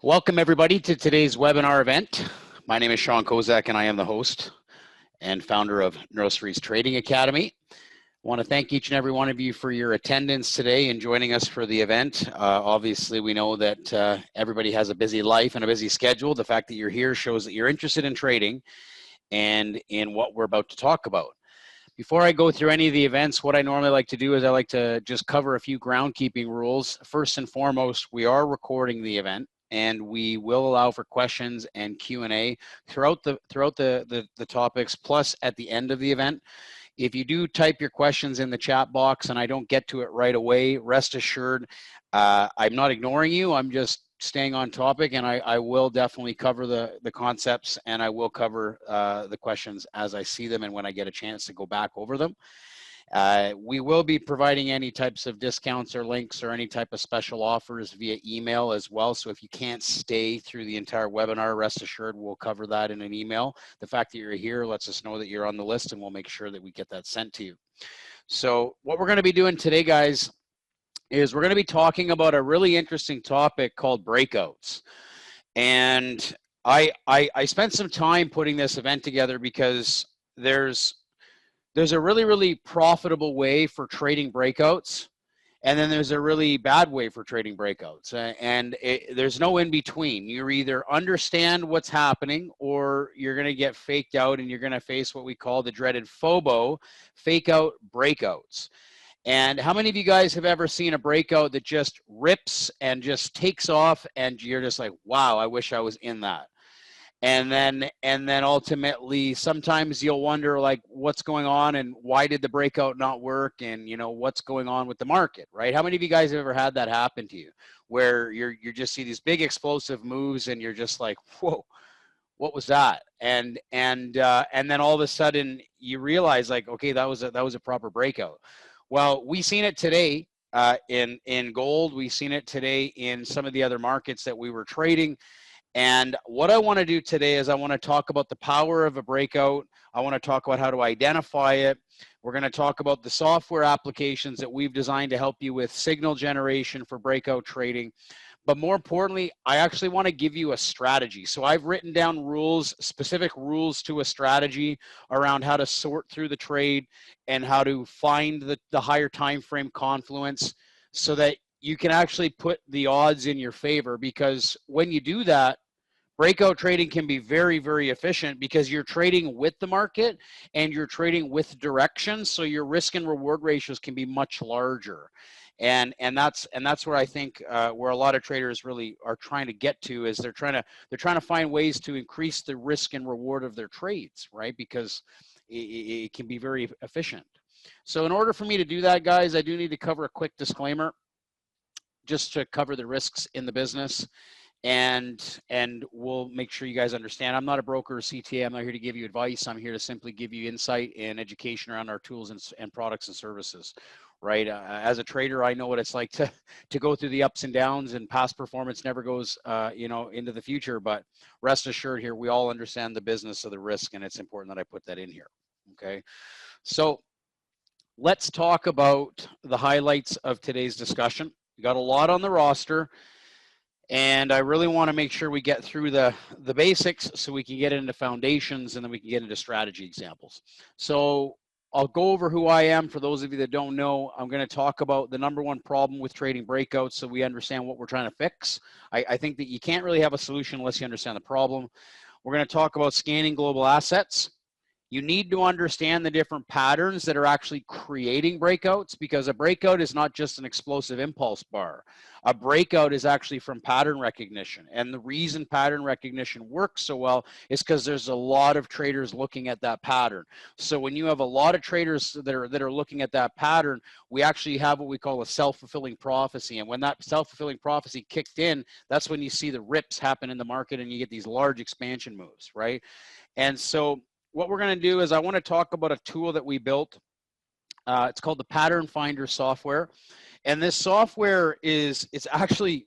Welcome everybody to today's webinar event. My name is Sean Kozak and I am the host and founder of Neuroseries Trading Academy. I want to thank each and every one of you for your attendance today and joining us for the event. Obviously, we know that everybody has a busy life and a busy schedule. The fact that you're here shows that you're interested in trading and in what we're about to talk about. Before I go through any of the events, what I normally like to do is I like to just cover a few groundkeeping rules. First and foremost, we are recording the event, and we will allow for questions and Q&A throughout the topics, plus at the end of the event. If you do type your questions in the chat box and I don't get to it right away, rest assured, I'm not ignoring you. I'm just staying on topic, and I will definitely cover the concepts, and I will cover the questions as I see them and when I get a chance to go back over them. We will be providing any types of discounts or links or any type of special offers via email as well. So if you can't stay through the entire webinar, rest assured we'll cover that in an email. The fact that you're here lets us know that you're on the list, and we'll make sure that we get that sent to you. So what we're going to be doing today, guys, is we're going to be talking about a really interesting topic called breakouts. And I spent some time putting this event together because there's a really profitable way for trading breakouts, and then there's a really bad way for trading breakouts, and there's no in between. You either understand what's happening or you're going to get faked out, and you're going to face what we call the dreaded FOBO, fake out breakouts. And how many of you guys have ever seen a breakout that just rips and just takes off, and you're just like, wow, I wish I was in that? And then ultimately, sometimes you'll wonder, like, what's going on and why did the breakout not work, and you know what's going on with the market, right? How many of you guys have ever had that happen to you, where you just see these big explosive moves and you're just like, whoa, what was that? And then all of a sudden you realize, like, okay, that was a proper breakout. Well, we've seen it today in gold. We've seen it today in some of the other markets that we were trading. And what I want to do today is I want to talk about the power of a breakout. I want to talk about how to identify it. We're going to talk about the software applications that we've designed to help you with signal generation for breakout trading. But more importantly, I actually want to give you a strategy. So I've written down rules, specific rules to a strategy around how to sort through the trade and how to find the higher time frame confluence so that you can actually put the odds in your favor. Because when you do that, breakout trading can be very efficient because you're trading with the market and you're trading with direction. So your risk and reward ratios can be much larger. And that's where I think where a lot of traders really are trying to get to, is they're trying to find ways to increase the risk and reward of their trades, right? Because it can be very efficient. So in order for me to do that, guys, I do need to cover a quick disclaimer just to cover the risks in the business. And we'll make sure you guys understand. I'm not a broker or CTA. I'm not here to give you advice. I'm here to simply give you insight and education around our tools and products and services, right? As a trader, I know what it's like to go through the ups and downs, and past performance never goes, into the future. But rest assured here, we all understand the business of the risk, and it's important that I put that in here, okay? So let's talk about the highlights of today's discussion. We got a lot on the roster, and I really want to make sure we get through the basics so we can get into foundations, and then we can get into strategy examples. So I'll go over who I am. For those of you that don't know, I'm going to talk about the number one problem with trading breakouts so we understand what we're trying to fix. I think that you can't really have a solution unless you understand the problem. We're going to talk about scanning global assets. You need to understand the different patterns that are actually creating breakouts, because a breakout is not just an explosive impulse bar. A breakout is actually from pattern recognition. And the reason pattern recognition works so well is because there's a lot of traders looking at that pattern. So when you have a lot of traders that are looking at that pattern, we actually have what we call a self-fulfilling prophecy. And when that self-fulfilling prophecy kicked in, that's when you see the rips happen in the market and you get these large expansion moves, right? And so what we're going to do is I want to talk about a tool that we built. It's called the Pattern Finder software. And this software it's actually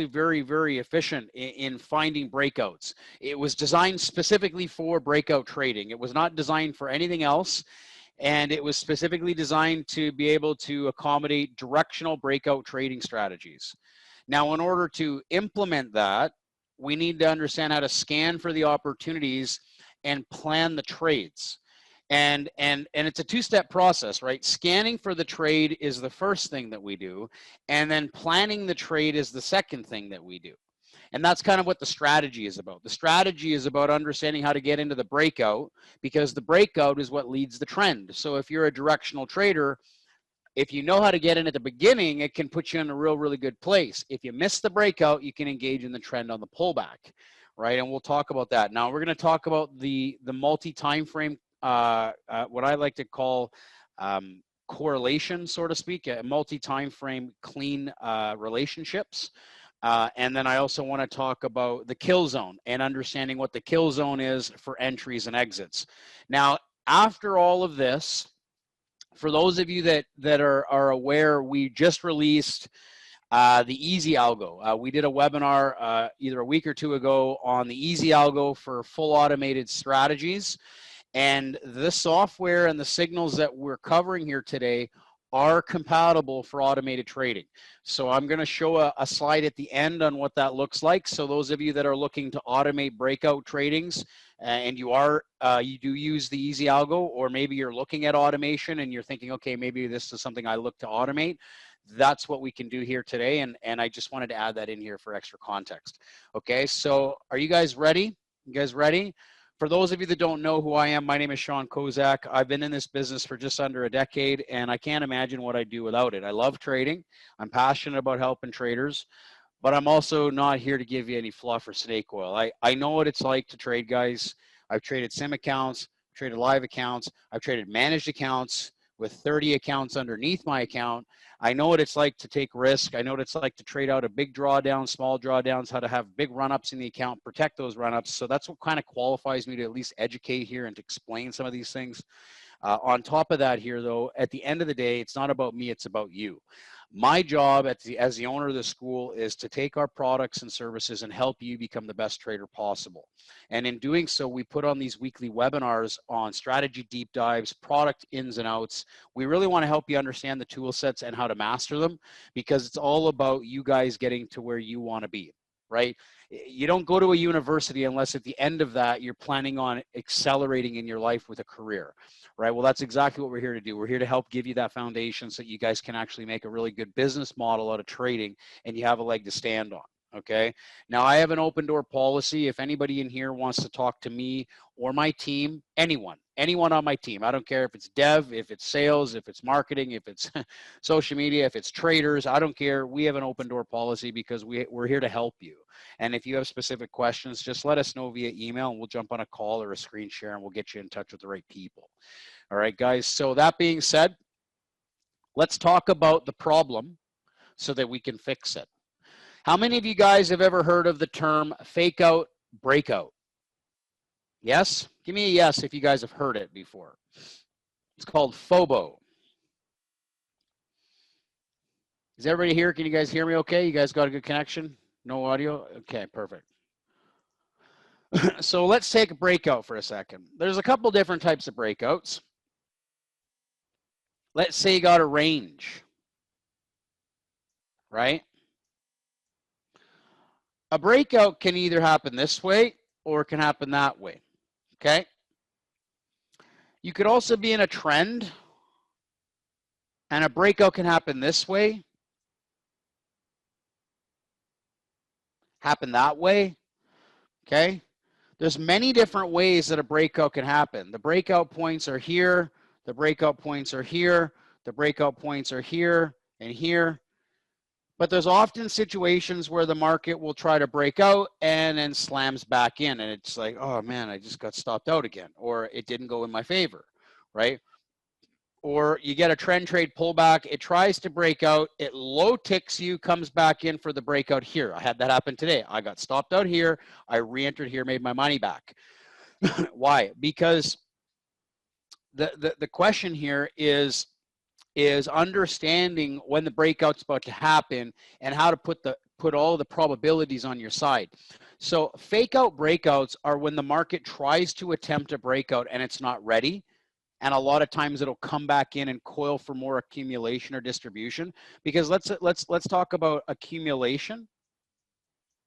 very efficient in finding breakouts. It was designed specifically for breakout trading. It was not designed for anything else. And it was specifically designed to be able to accommodate directional breakout trading strategies. Now, in order to implement that, we need to understand how to scan for the opportunities and plan the trades. And it's a two-step process, right? Scanning for the trade is the first thing that we do, and then planning the trade is the second thing that we do. And that's kind of what the strategy is about. The strategy is about understanding how to get into the breakout, because the breakout is what leads the trend. So if you're a directional trader, if you know how to get in at the beginning, it can put you in a really good place. If you miss the breakout, you can engage in the trend on the pullback, right? And we'll talk about that. Now we're going to talk about the multi-time frame, what I like to call correlation, so to speak, multi-time frame clean relationships. And then I also want to talk about the kill zone and understanding what the kill zone is for entries and exits. Now, after all of this, for those of you that are aware, we just released the Easy Algo. We did a webinar either a week or two ago on the Easy Algo for full automated strategies. And this software and the signals that we're covering here today are compatible for automated trading. So I'm going to show a slide at the end on what that looks like. So those of you that are looking to automate breakout tradings, and you do use the Easy Algo, or maybe you're looking at automation and you're thinking, okay, maybe this is something I look to automate, that's what we can do here today. And I just wanted to add that in here for extra context. Okay, so are you guys ready? You guys ready? For those of you that don't know who I am, my name is Sean Kozak. I've been in this business for just under a decade, and I can't imagine what I'd do without it. I love trading. I'm passionate about helping traders, but I'm also not here to give you any fluff or snake oil. I know what it's like to trade, guys. I've traded sim accounts, traded live accounts. I've traded managed accounts with 30 accounts underneath my account. I know what it's like to take risk. I know what it's like to trade out a big drawdown, small drawdowns, how to have big run-ups in the account, protect those run-ups. So that's what kind of qualifies me to at least educate here and to explain some of these things. On top of that here, though, at the end of the day, it's not about me, it's about you. My job as the owner of the school is to take our products and services and help you become the best trader possible. And in doing so, we put on these weekly webinars on strategy deep dives, product ins and outs. We really want to help you understand the tool sets and how to master them, because it's all about you guys getting to where you want to be, right? You don't go to a university unless at the end of that, you're planning on accelerating in your life with a career, right? Well, that's exactly what we're here to do. We're here to help give you that foundation so that you guys can actually make a really good business model out of trading and you have a leg to stand on. Okay. Now I have an open door policy. If anybody in here wants to talk to me or my team, anyone on my team, I don't care if it's dev, if it's sales, if it's marketing, if it's social media, if it's traders, I don't care. We have an open door policy because we're here to help you. And if you have specific questions, just let us know via email and we'll jump on a call or a screen share and we'll get you in touch with the right people. All right, guys. So that being said, let's talk about the problem so that we can fix it. How many of you guys have ever heard of the term fake out, breakout? Yes? Give me a yes if you guys have heard it before. It's called FOBO. Is everybody here? Can you guys hear me okay? You guys got a good connection? No audio? Okay, perfect. So let's take a breakout for a second. There's a couple different types of breakouts. Let's say you got a range, right? A breakout can either happen this way or it can happen that way, okay? You could also be in a trend and a breakout can happen this way, happen that way, okay? There's many different ways that a breakout can happen. The breakout points are here, the breakout points are here, the breakout points are here and here. But there's often situations where the market will try to break out and then slams back in. And it's like, oh man, I just got stopped out again. Or it didn't go in my favor, right? Or you get a trend trade pullback. It tries to break out. It low ticks you, comes back in for the breakout here. I had that happen today. I got stopped out here. I re-entered here, made my money back. Why? Because the question here is understanding when the breakout's about to happen and how to put all the probabilities on your side. So fake out breakouts are when the market tries to attempt a breakout and it's not ready. And a lot of times it'll come back in and coil for more accumulation or distribution. Because let's talk about accumulation.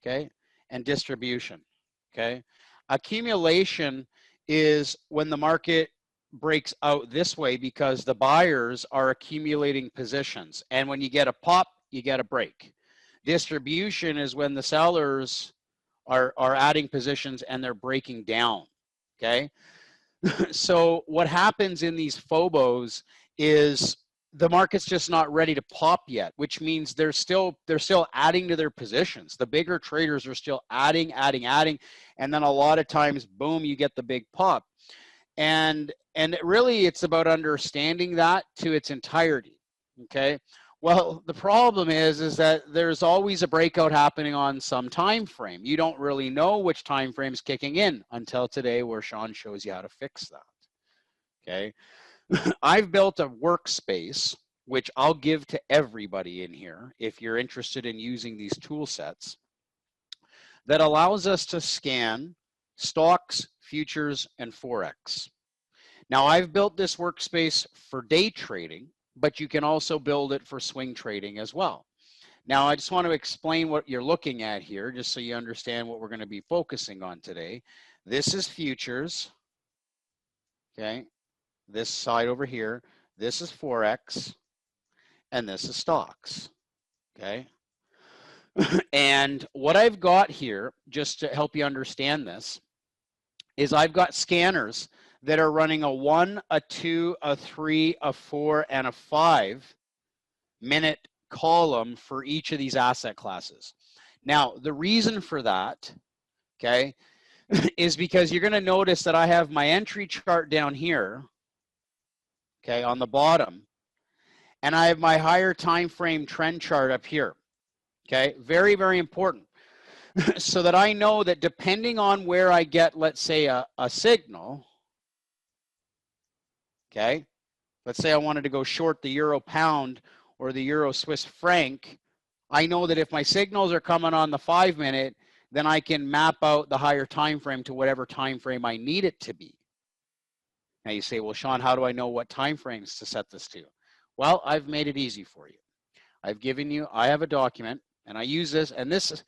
Okay. and distribution, okay? Accumulation is when the market breaks out this way because the buyers are accumulating positions. And when you get a pop, you get a break. Distribution is when the sellers are adding positions and they're breaking down, okay? So what happens in these phobos is the market's just not ready to pop yet, which means they're still adding to their positions. The bigger traders are still adding, and then a lot of times, boom, you get the big pop. And really, it's about understanding that to its entirety. Okay. Well, the problem is that there's always a breakout happening on some time frame. You don't really know which time frame's kicking in until today, where Sean shows you how to fix that. Okay. I've built a workspace, which I'll give to everybody in here if you're interested in using these tool sets, that allows us to scan stocks, futures, and Forex. Now, I've built this workspace for day trading, but you can also build it for swing trading as well. Now, I just want to explain what you're looking at here, just so you understand what we're going to be focusing on today. This is futures, okay? This side over here, this is Forex, and this is stocks, okay? And what I've got here, just to help you understand this, is I've got scanners that are running a 1, a 2, a 3, a 4, and a 5-minute column for each of these asset classes. Now, the reason for that, okay, is because you're going to notice that I have my entry chart down here, okay, on the bottom, and I have my higher time frame trend chart up here, okay? Very, very important. So that I know that depending on where I get, let's say, a signal, okay? Let's say I wanted to go short the euro pound or the euro Swiss franc. I know that if my signals are coming on the 5-minute, then I can map out the higher time frame to whatever time frame I need it to be. Now you say, well, Sean, how do I know what time frames to set this to? Well, I've made it easy for you. I have a document, and I use this, and this is,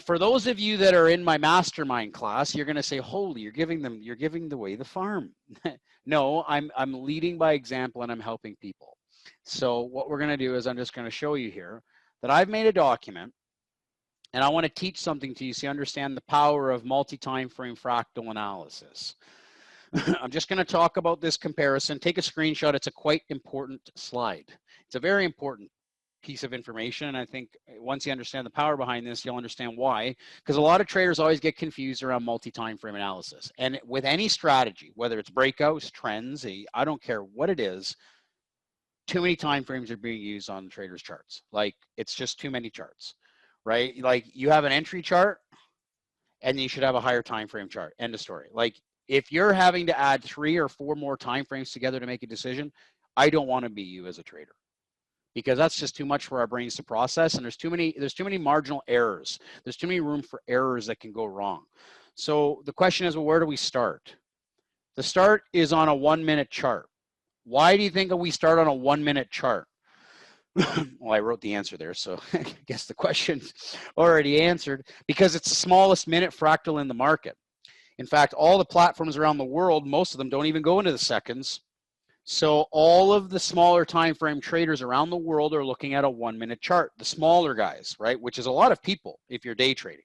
for those of you that are in my mastermind class, you're going to say, holy, you're giving away the farm. No, I'm leading by example, and I'm helping people. So what we're going to do is I'm just going to show you here that I've made a document, and I want to teach something to you so you understand the power of multi-time frame fractal analysis. I'm just going to talk about this comparison. Take a screenshot. It's a quite important slide. It's a very important piece of information, and I think once you understand the power behind this, you'll understand why, because a lot of traders always get confused around multi-time frame analysis. And with any strategy, whether it's breakouts, trends, I don't care what it is, too many time frames are being used on the traders' charts. Like, it's just too many charts, right? Like, you have an entry chart, and you should have a higher time frame chart. End of story. Like, if you're having to add 3 or 4 more time frames together to make a decision, I don't want to be you as a trader, because that's just too much for our brains to process, and there's too many marginal errors. There's too many room for errors that can go wrong. So the question is, well, where do we start? The start is on a 1-minute chart. Why do you think we start on a 1-minute chart? Well, I wrote the answer there, so I guess the question's already answered, because it's the smallest minute fractal in the market. In fact, all the platforms around the world, most of them don't even go into the seconds. So all of the smaller time frame traders around the world are looking at a 1-minute chart, the smaller guys, right? Which is a lot of people if you're day trading,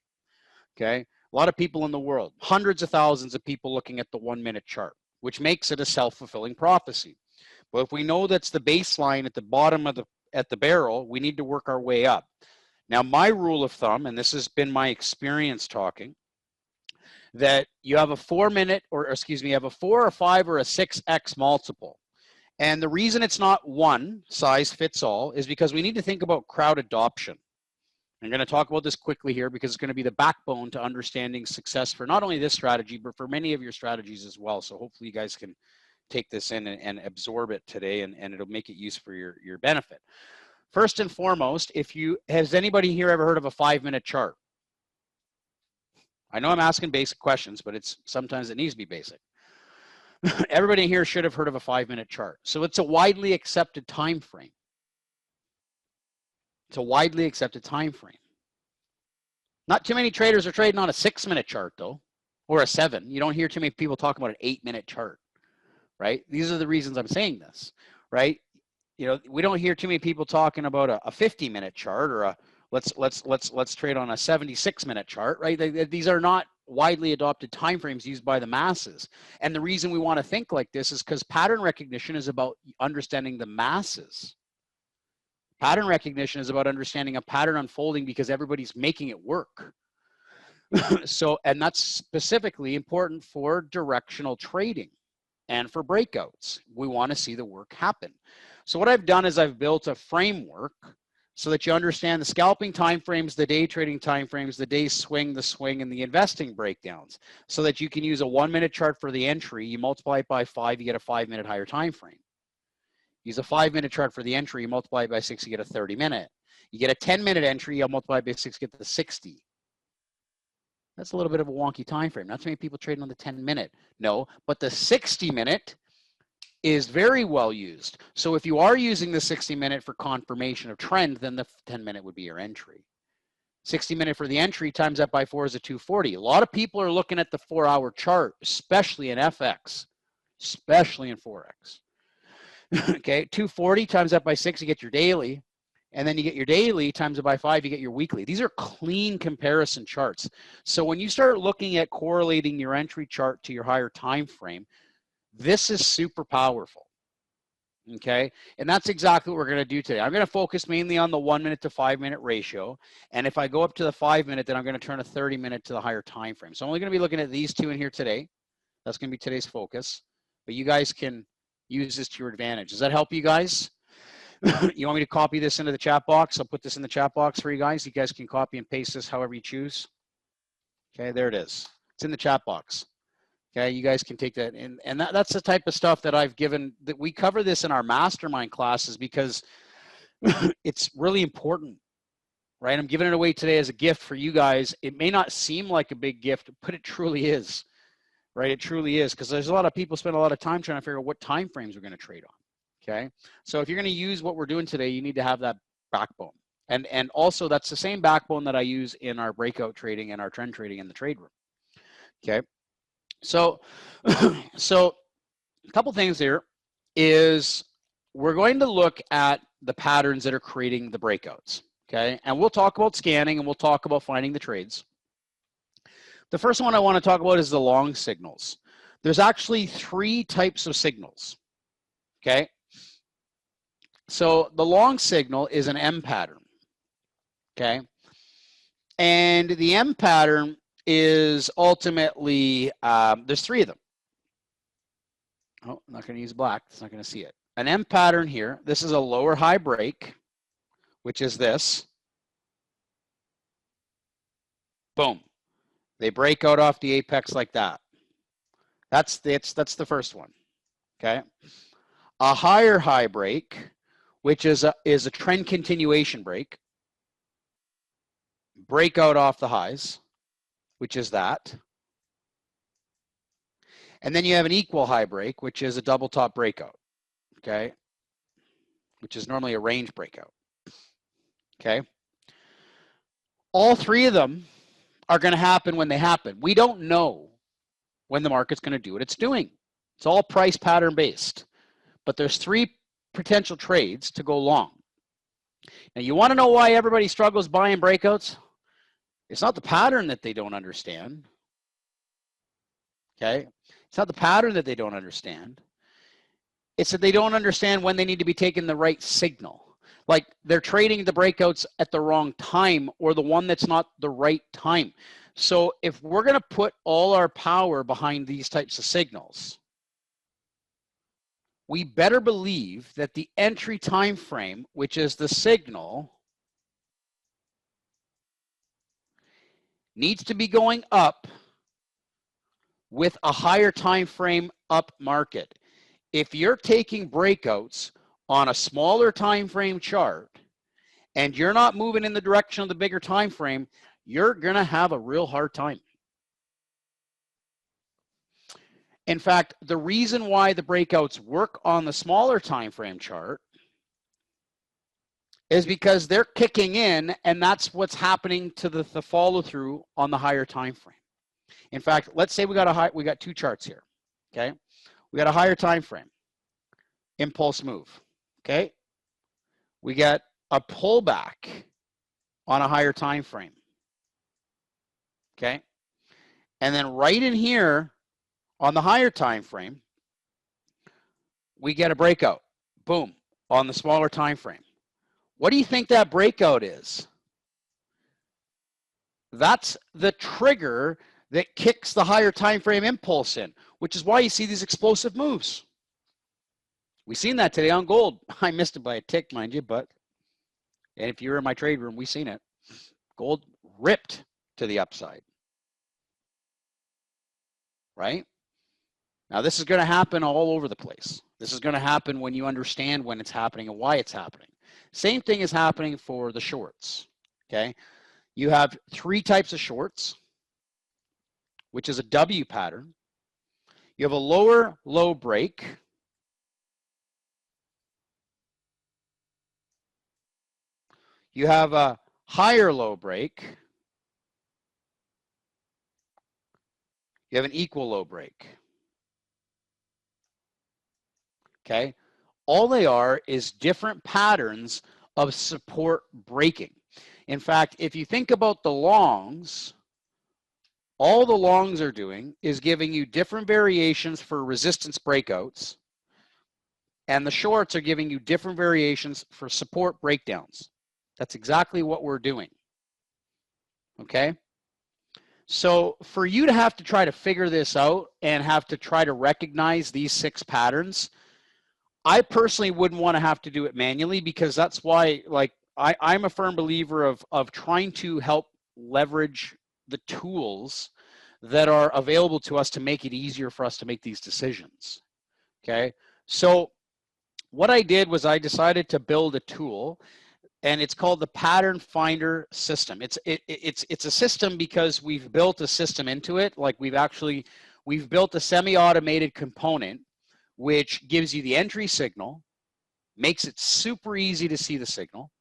okay? A lot of people in the world, hundreds of thousands of people looking at the 1-minute chart, which makes it a self-fulfilling prophecy. But if we know that's the baseline at the bottom of the barrel, we need to work our way up. Now, my rule of thumb, and this has been my experience talking, that you have a 4-minute, or excuse me, you have a 4 or 5 or a 6x multiple. And the reason it's not one size fits all is because we need to think about crowd adoption. I'm going to talk about this quickly here because it's going to be the backbone to understanding success for not only this strategy, but for many of your strategies as well. So hopefully you guys can take this in and absorb it today, and it'll make it useful for your benefit. First and foremost, has anybody here ever heard of a 5-minute chart? I know I'm asking basic questions, but sometimes it needs to be basic. Everybody here should have heard of a 5-minute chart. So it's a widely accepted time frame. It's a widely accepted time frame. Not too many traders are trading on a 6-minute chart though, or a 7. You don't hear too many people talking about an 8-minute chart, right? These are the reasons I'm saying this, right? You know, we don't hear too many people talking about a 50-minute chart or a let's trade on a 76-minute chart, right? These are not widely adopted timeframes used by the masses. And the reason we want to think like this is because pattern recognition is about understanding the masses. Pattern recognition is about understanding a pattern unfolding because everybody's making it work. So, and that's specifically important for directional trading and for breakouts. We want to see the work happen. So what I've done is I've built a framework so that you understand the scalping timeframes, the day trading timeframes, the day swing, the swing, and the investing breakdowns, so that you can use a 1-minute chart for the entry. You multiply it by 5, you get a 5-minute higher time frame. Use a 5-minute chart for the entry, you multiply it by 6, you get a 30-minute. You get a 10-minute entry, you multiply it by 6, get the 60. That's a little bit of a wonky time frame. Not too many people trading on the 10-minute. No, but the 60-minute is very well used. So if you are using the 60-minute for confirmation of trend, then the 10-minute would be your entry. 60-minute for the entry times that by 4 is a 240. A lot of people are looking at the 4-hour chart, especially in FX, especially in Forex. Okay, 240 times that by 6, you get your daily. And then you get your daily times it by 5, you get your weekly. These are clean comparison charts. So when you start looking at correlating your entry chart to your higher time frame, this is super powerful. Okay, and that's exactly what we're going to do today. I'm going to focus mainly on the 1-minute to 5-minute ratio. And if I go up to the 5-minute, then I'm going to turn a 30-minute to the higher time frame. So I'm only going to be looking at these two in here today. That's going to be today's focus. But you guys can use this to your advantage. Does that help you guys? You want me to copy this into the chat box? I'll put this in the chat box for you guys. You guys can copy and paste this however you choose. Okay, there it is. It's in the chat box. Okay, you guys can take that in. And that's the type of stuff that I've given, that we cover this in our mastermind classes because it's really important, right? I'm giving it away today as a gift for you guys. It may not seem like a big gift, but it truly is, right? It truly is, because there's a lot of people spend a lot of time trying to figure out what time frames we're going to trade on. Okay, so if you're going to use what we're doing today, you need to have that backbone. And also that's the same backbone that I use in our breakout trading and our trend trading in the trade room. Okay, so so a couple things here is we're going to look at the patterns that are creating the breakouts. Okay, and we'll talk about scanning and we'll talk about finding the trades. The first one I want to talk about is the long signals. There's actually 3 types of signals. Okay. So the long signal is an M pattern, okay? And the M pattern is ultimately, there's 3 of them. Oh, I'm not going to use black. It's not going to see it. An M pattern here. This is a lower high break, which is this. Boom. They break out off the apex like that. That's the first one, okay? A higher high break, which is a trend continuation break. Breakout off the highs, which is that. And then you have an equal high break, which is a double top breakout, okay? Which is normally a range breakout, okay? All 3 of them are going to happen when they happen. We don't know when the market's going to do what it's doing. It's all price pattern based. But there's 3 potential trades to go long. Now, you want to know why everybody struggles buying breakouts? It's not the pattern that they don't understand, okay? It's not the pattern that they don't understand. It's that they don't understand when they need to be taking the right signal. Like they're trading the breakouts at the wrong time or the one that's not the right time. So if we're going to put all our power behind these types of signals, we better believe that the entry time frame, which is the signal, needs to be going up with a higher time frame up market. If you're taking breakouts on a smaller time frame chart and you're not moving in the direction of the bigger time frame, you're going to have a real hard time. In fact, the reason why the breakouts work on the smaller time frame chart is because they're kicking in, and that's what's happening to the follow through on the higher time frame. In fact, let's say we got two charts here. Okay, we got a higher time frame, impulse move. Okay, we got a pullback on a higher time frame. Okay, and then right in here on the higher time frame, we get a breakout. Boom, on the smaller time frame. What do you think that breakout is? That's the trigger that kicks the higher time frame impulse in, which is why you see these explosive moves. We've seen that today on gold. I missed it by a tick, mind you, but and if you're in my trade room, we've seen it. Gold ripped to the upside, right? Now, this is going to happen all over the place. This is going to happen when you understand when it's happening and why it's happening. Same thing is happening for the shorts, okay? You have three types of shorts, which is a W pattern. You have a lower low break. You have a higher low break. You have an equal low break. Okay? All they are is different patterns of support breaking. In fact, if you think about the longs, all the longs are doing is giving you different variations for resistance breakouts, and the shorts are giving you different variations for support breakdowns. That's exactly what we're doing. Okay? So for you to have to try to figure this out and have to try to recognize these 6 patterns, I personally wouldn't want to have to do it manually, because that's why, like, I'm a firm believer of trying to help leverage the tools that are available to us to make it easier for us to make these decisions. Okay, so what I did was I decided to build a tool, and it's called the Pattern Finder System. It's a system because we've built a system into it. Like we've built a semi-automated component which gives you the entry signal, makes it super easy to see the signal.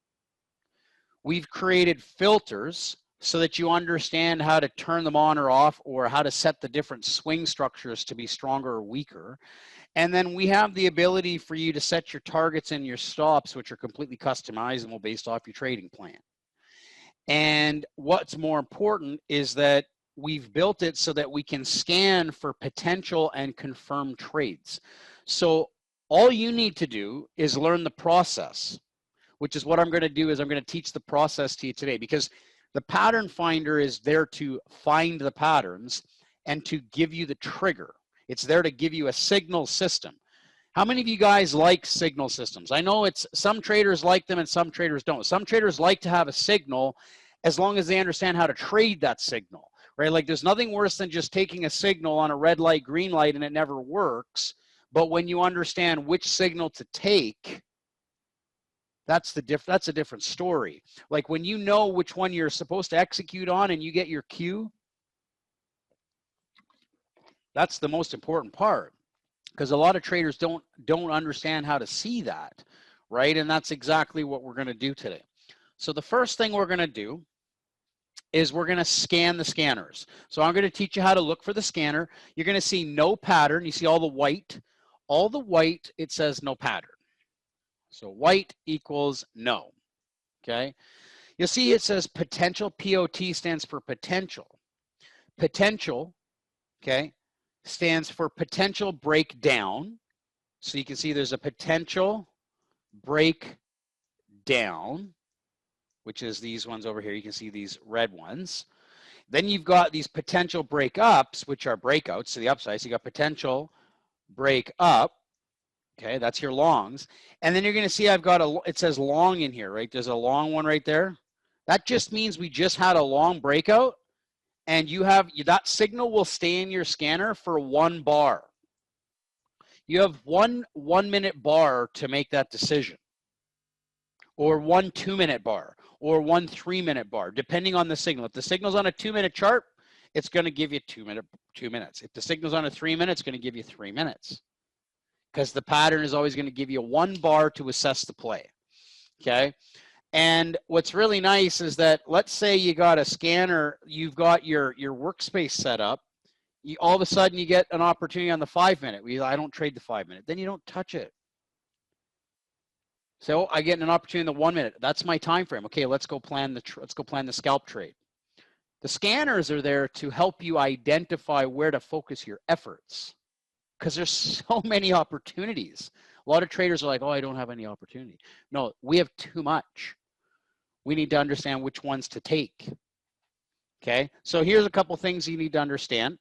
We've created filters so that you understand how to turn them on or off, or how to set the different swing structures to be stronger or weaker. And then we have the ability for you to set your targets and your stops, which are completely customizable based off your trading plan. And what's more important is that we've built it so that we can scan for potential and confirmed trades. So all you need to do is learn the process, which is what I'm going to do. Is I'm going to teach the process to you today, because the pattern finder is there to find the patterns and to give you the trigger. It's there to give you a signal system. How many of you guys like signal systems? I know it's some traders like them and some traders don't. Some traders like to have a signal as long as they understand how to trade that signal, right? Like there's nothing worse than just taking a signal on a red light, green light, and it never works. But when you understand which signal to take, that's a different story. Like when you know which one you're supposed to execute on and you get your cue, that's the most important part, because a lot of traders don't understand how to see that, right? And that's exactly what we're going to do today. So the first thing we're going to do is we're going to scan the scanners. So I'm going to teach you how to look for the scanner. You're going to see no pattern. You see all the white. All the white, it says no pattern. So white equals no, okay? You'll see it says potential. POT stands for potential. Potential, okay, stands for potential breakdown. So you can see there's a potential breakdown, which is these ones over here. You can see these red ones. Then you've got these potential breakups, which are breakouts to the upside. So you got potential break up. Okay, that's your longs. And then you're going to see I've got it says long in here, right? There's a long one right there. That just means we just had a long breakout, and that signal will stay in your scanner for 1 bar. You have one 1-minute bar to make that decision, or 1 2-minute bar, or 1 3-minute bar, depending on the signal. If the signal's on a 2-minute chart, it's going to give you 2 minutes. If the signal's on a 3-minute, it's going to give you 3 minutes, because the pattern is always going to give you 1 bar to assess the play. Okay, And what's really nice is that, let's say you got a scanner, you've got your workspace set up, all of a sudden you get an opportunity on the 5-minute. I don't trade the 5-minute. Then you don't touch it. So I get an opportunity in the 1-minute. That's my time frame. Okay, let's go plan the scalp trade. The scanners are there to help you identify where to focus your efforts, because there's so many opportunities. A lot of traders are like, oh, I don't have any opportunity. No, we have too much. We need to understand which ones to take. Okay, so here's a couple things you need to understand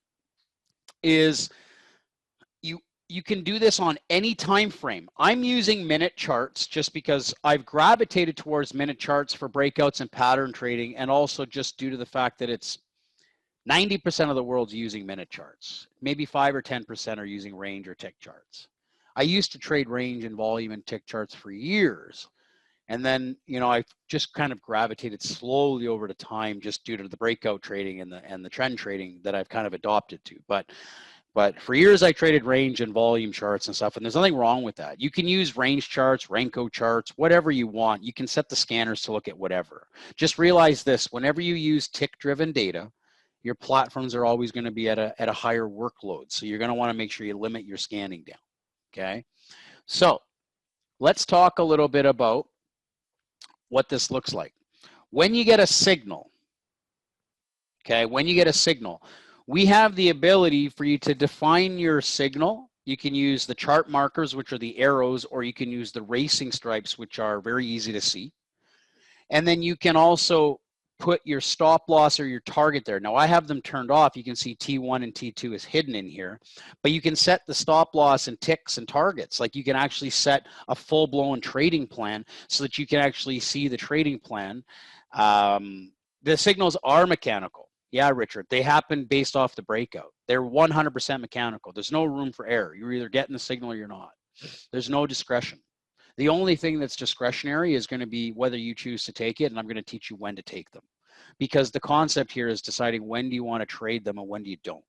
is you can do this on any time frame. I'm using minute charts just because I've gravitated towards minute charts for breakouts and pattern trading, and also just due to the fact that it's 90% of the world's using minute charts. Maybe 5 or 10% are using range or tick charts. I used to trade range and volume and tick charts for years. And then, I've just kind of gravitated slowly over to time just due to the breakout trading and the trend trading that I've kind of adopted to. But for years, I traded range and volume charts and stuff, and there's nothing wrong with that. You can use range charts, Renko charts, whatever you want. You can set the scanners to look at whatever. Just realize this, whenever you use tick-driven data, your platforms are always going to be at a higher workload. So you're going to want to make sure you limit your scanning down, okay? So let's talk a little bit about what this looks like. When you get a signal, okay, we have the ability for you to define your signal. You can use the chart markers, which are the arrows, or you can use the racing stripes, which are very easy to see. And then you can also put your stop loss or your target there. Now I have them turned off. You can see T1 and T2 is hidden in here, but you can set the stop loss and ticks and targets. Like you can actually set a full-blown trading plan so that you can actually see the trading plan. The signals are mechanical. Yeah, Richard, they happen based off the breakout. They're 100% mechanical. There's no room for error. You're either getting the signal or you're not. There's no discretion. The only thing that's discretionary is going to be whether you choose to take it, and I'm going to teach you when to take them. Because the concept here is deciding when do you want to trade them and when do you don't.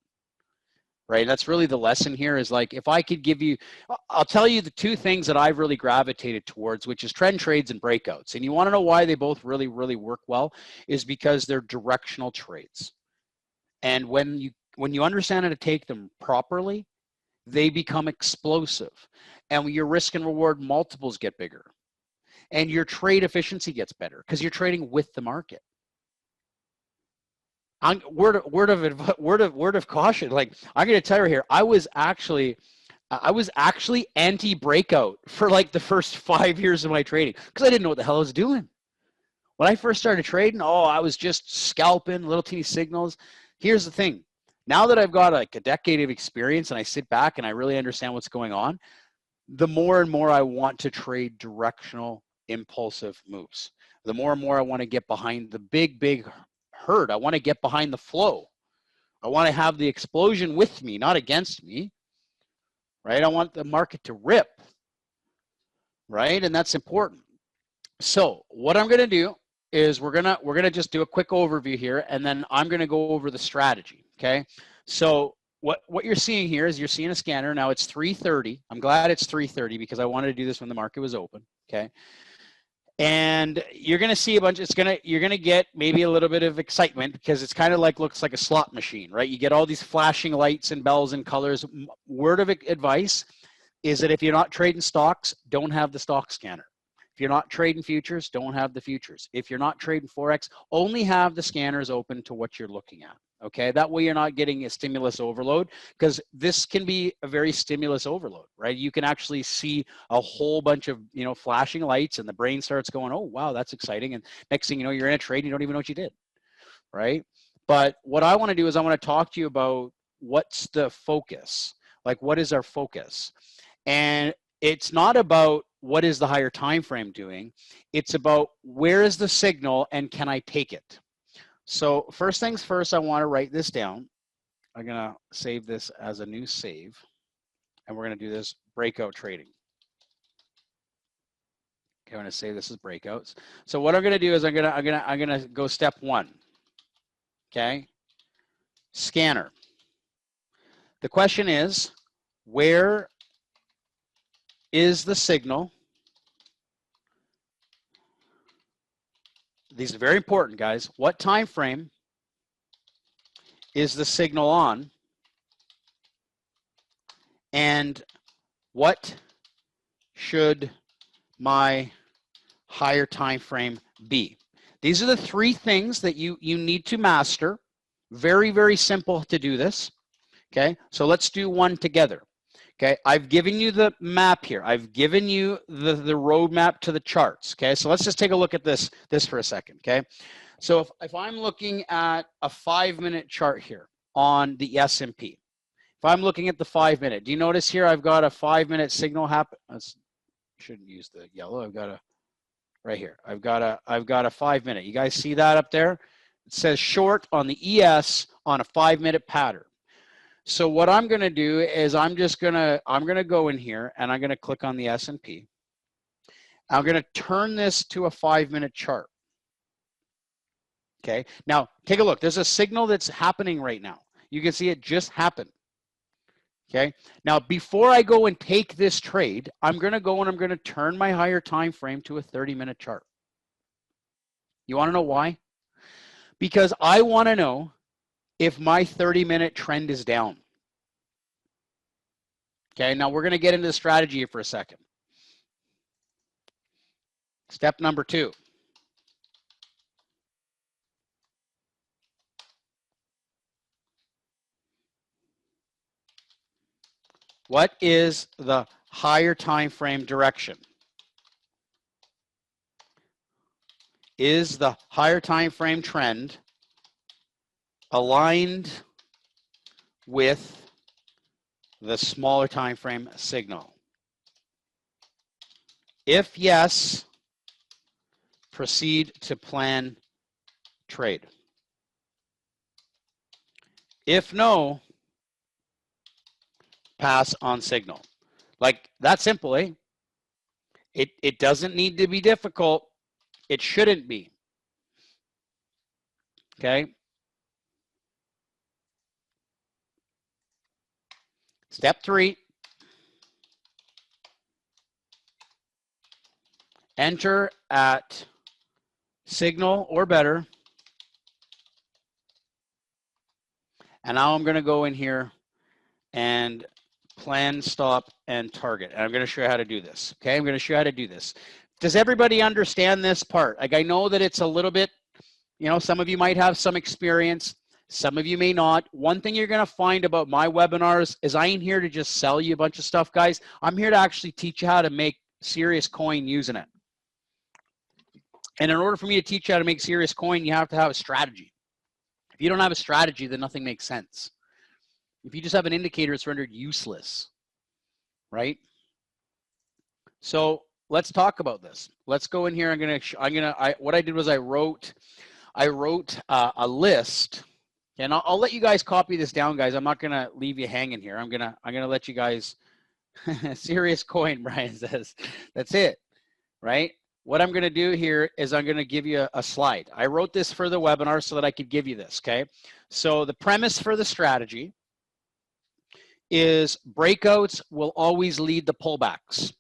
Right? That's really the lesson here is like, if I could give you, I'll tell you the two things that I've really gravitated towards, which is trend trades and breakouts. And you want to know why they both really, really work well is because they're directional trades. And when you understand how to take them properly, they become explosive. And your risk and reward multiples get bigger. And your trade efficiency gets better because you're trading with the market. Word of caution. Like, I'm going to tell you here, I was actually anti-breakout for like the first 5 years of my trading because I didn't know what the hell I was doing. When I first started trading, I was just scalping little teeny signals. Here's the thing. Now that I've got like a decade of experience and I sit back and I really understand what's going on, the more and more I want to trade directional, impulsive moves. The more and more I want to get behind the big herd. I want to get behind the flow. I want to have the explosion with me, not against me, right? I want the market to rip, right? And that's important. So what I'm going to do is we're gonna just do a quick overview here, and then I'm going to go over the strategy, okay? So what you're seeing here is you're seeing a scanner. Now it's 3:30. I'm glad it's 3:30 because I wanted to do this when the market was open, okay? And you're going to see a bunch, you're going to get maybe a little bit of excitement because it's kind of like, looks like a slot machine, right? You get all these flashing lights and bells and colors. Word of advice is that if you're not trading stocks, don't have the stock scanner. If you're not trading futures, don't have the futures. If you're not trading Forex, only have the scanners open to what you're looking at. Okay, that way you're not getting a stimulus overload, because this can be a very stimulus overload, right? You can actually see a whole bunch of, flashing lights and the brain starts going, oh, wow, that's exciting. And next thing you know, you're in a trade and you don't even know what you did, right? But what I want to do is I want to talk to you about what's the focus, like what is our focus? And it's not about what is the higher time frame doing, it's about where is the signal and can I take it? So first things first, I want to write this down. I'm going to save this as a new save, and we're going to do this breakout trading. Okay, I'm going to save this as breakouts. So what I'm going to do is I'm going to go step one. Okay, scanner. The question is, where is the signal these are very important, guys. What time frame is the signal on? And what should my higher time frame be? These are the three things that you need to master. Very, very simple to do this. Okay, so let's do one together. Okay, I've given you the map here. I've given you the roadmap to the charts. Okay, so let's just take a look at this for a second. Okay, so if I'm looking at a 5-minute chart here on the S&P, if I'm looking at the 5-minute, do you notice here I've got a 5-minute signal happen? Shouldn't use the yellow. I've got a right here. I've got a 5-minute. You guys see that up there? It says short on the ES on a 5-minute pattern. So what I'm going to do is I'm going to go in here and I'm going to click on the S&P. I'm going to turn this to a 5-minute chart. Okay. Now take a look. There's a signal that's happening right now. You can see it just happened. Okay. Now before I go and take this trade, I'm going to go and I'm going to turn my higher time frame to a 30-minute chart. You want to know why? Because I want to know if my 30-minute trend is down. Okay, now we're going to get into the strategy here for a second. Step number 2. What is the higher time frame direction? Is the higher time frame trend aligned with the smaller time frame signal? If yes, proceed to plan trade. If no, pass on signal. Like that simple, eh? It doesn't need to be difficult. It shouldn't be. Okay. Step 3. Enter at signal or better. And now I'm going to go in here and plan, stop, and target. And I'm going to show you how to do this. Okay, I'm going to show you how to do this. Does everybody understand this part? Like, I know that it's a little bit, you know, some of you might have some experience. Some of you may not. One thing you're going to find about my webinars is I ain't here to just sell you a bunch of stuff, guys. I'm here to actually teach you how to make serious coin using it. And in order for me to teach you how to make serious coin, you have to have a strategy. If you don't have a strategy, then nothing makes sense. If you just have an indicator, it's rendered useless, right? So let's talk about this. Let's go in here. What I did was I wrote a list, and I'll let you guys copy this down, guys. I'm not gonna leave you hanging here. I'm gonna let you guys. Serious coin, Brian says. That's it, right? What I'm going to do here is I'm going to give you a slide. I wrote this for the webinar so that I could give you this, okay? So the premise for the strategy is breakouts will always lead the pullbacks.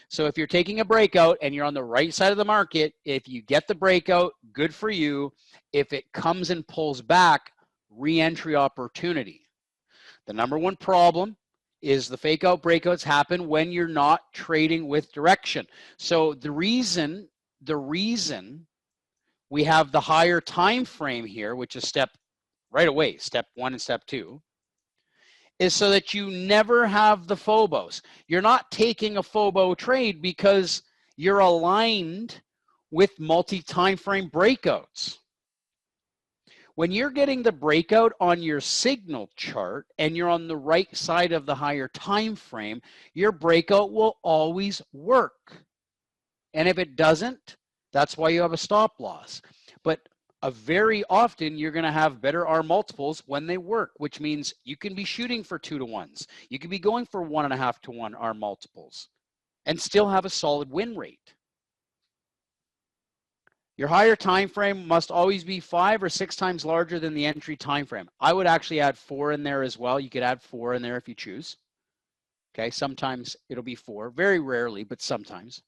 So if you're taking a breakout and you're on the right side of the market, if you get the breakout, good for you. If it comes and pulls back, re-entry opportunity. The number one problem is the fake out breakouts happen when you're not trading with direction. So the reason we have the higher time frame here, which is step 1 and step 2, is so that you never have the phobos. You're not taking a phobo trade because you're aligned with multi-time frame breakouts. When you're getting the breakout on your signal chart and you're on the right side of the higher time frame, your breakout will always work. And if it doesn't, that's why you have a stop loss. But very often you're going to have better R multiples when they work, which means you can be shooting for 2 to 1s. You can be going for 1.5 to 1 R multiples and still have a solid win rate. Your higher time frame must always be 5 or 6 times larger than the entry time frame. I would actually add 4 in there as well. You could add 4 in there if you choose. Okay, sometimes it'll be 4. Very rarely, but sometimes.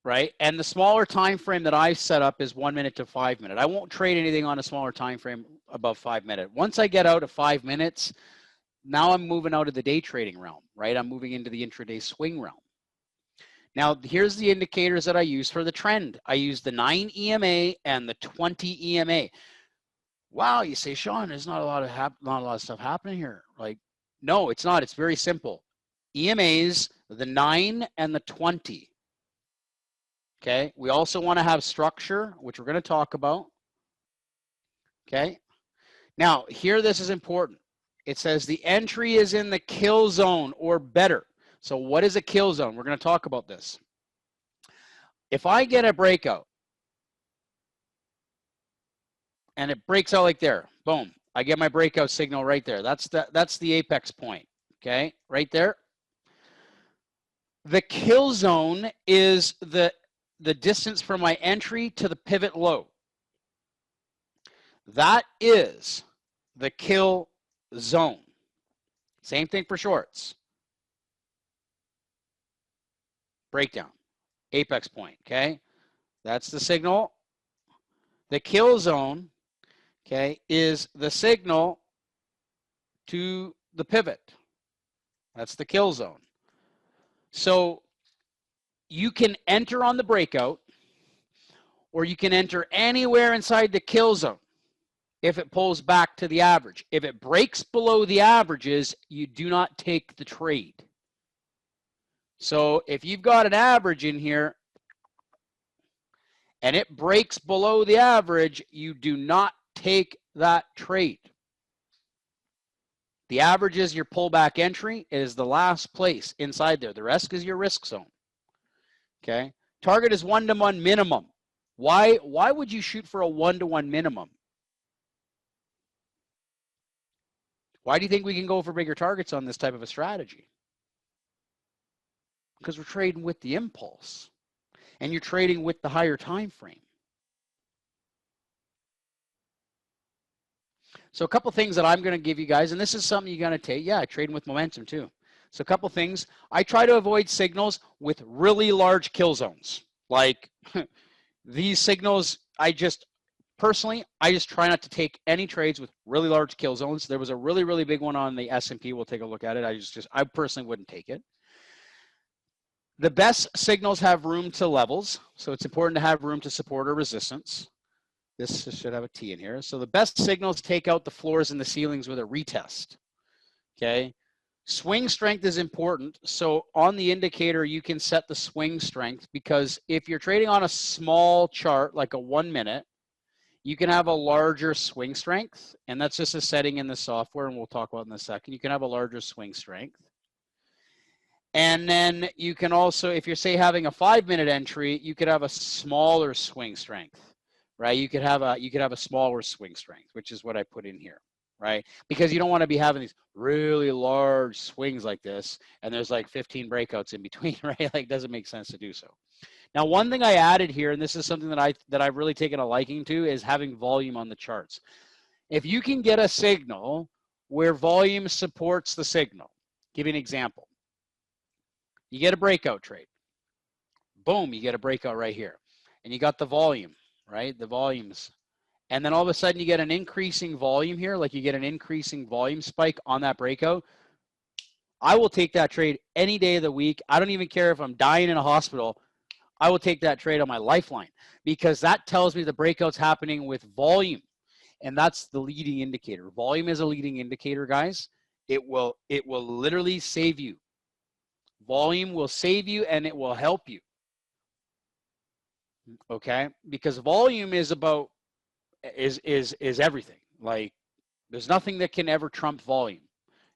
right? And the smaller time frame that I've set up is 1 minute to 5 minute. I won't trade anything on a smaller time frame above 5 minutes. Once I get out of 5 minutes, now I'm moving out of the day trading realm, right? I'm moving into the intraday swing realm. Now, here's the indicators that I use for the trend. I use the 9 EMA and the 20 EMA. Wow, you say, Sean, there's not a lot of stuff happening here. Like, no, it's not. It's very simple. EMAs, the 9 and the 20. Okay, we also want to have structure, which we're going to talk about. Okay, now here this is important. It says the entry is in the kill zone or better. So what is a kill zone? We're going to talk about this. If I get a breakout and it breaks out like there, boom, I get my breakout signal right there. That's the apex point. Okay, right there. The kill zone is the distance from my entry to the pivot low. That is the kill zone. Same thing for shorts. Breakdown, apex point, okay? That's the signal. The kill zone, okay, is the signal to the pivot. That's the kill zone. So you can enter on the breakout, or you can enter anywhere inside the kill zone if it pulls back to the average. If it breaks below the averages, you do not take the trade. So if you've got an average in here and it breaks below the average, you do not take that trade. The average is your pullback entry. It is the last place inside there. The rest is your risk zone. Okay. Target is 1-to-1 minimum. Why would you shoot for a 1-to-1 minimum? Why do you think we can go for bigger targets on this type of a strategy? Because we're trading with the impulse and you're trading with the higher time frame. So a couple things that I'm going to give you guys, and this is something you're going to take. Yeah, trading with momentum too. So a couple things. I try to avoid signals with really large kill zones. Like these signals, I just try not to take any trades with really large kill zones. There was a really, really big one on the S&P. We'll take a look at it. I personally wouldn't take it. The best signals have room to levels. So it's important to have room to support or resistance. This should have a T in here. So the best signals take out the floors and the ceilings with a retest. Okay. Swing strength is important. So on the indicator, you can set the swing strength, because if you're trading on a small chart, like a 1 minute, you can have a larger swing strength. And that's just a setting in the software, and we'll talk about in a second. You can have a larger swing strength. And then you can also, if you're say having a 5 minute entry, you could have a smaller swing strength. Right, you could have a smaller swing strength, which is what I put in here, right? Because you don't want to be having these really large swings like this, and there's like 15 breakouts in between, right? Like, it doesn't make sense to do so. Now, one thing I added here, and this is something that I've really taken a liking to, is having volume on the charts. If you can get a signal where volume supports the signal, give you an example. You get a breakout trade. Boom, you get a breakout right here, and you got the volume. Right, the volumes, and then all of a sudden you get an increasing volume here, like you get an increasing volume spike on that breakout. I will take that trade any day of the week. I don't even care if I'm dying in a hospital. I will take that trade on my lifeline, because that tells me the breakout's happening with volume, and that's the leading indicator. Volume is a leading indicator, guys. It will literally save you. Volume will save you, and it will help you. Okay, because volume is about is everything. Like, there's nothing that can ever trump volume.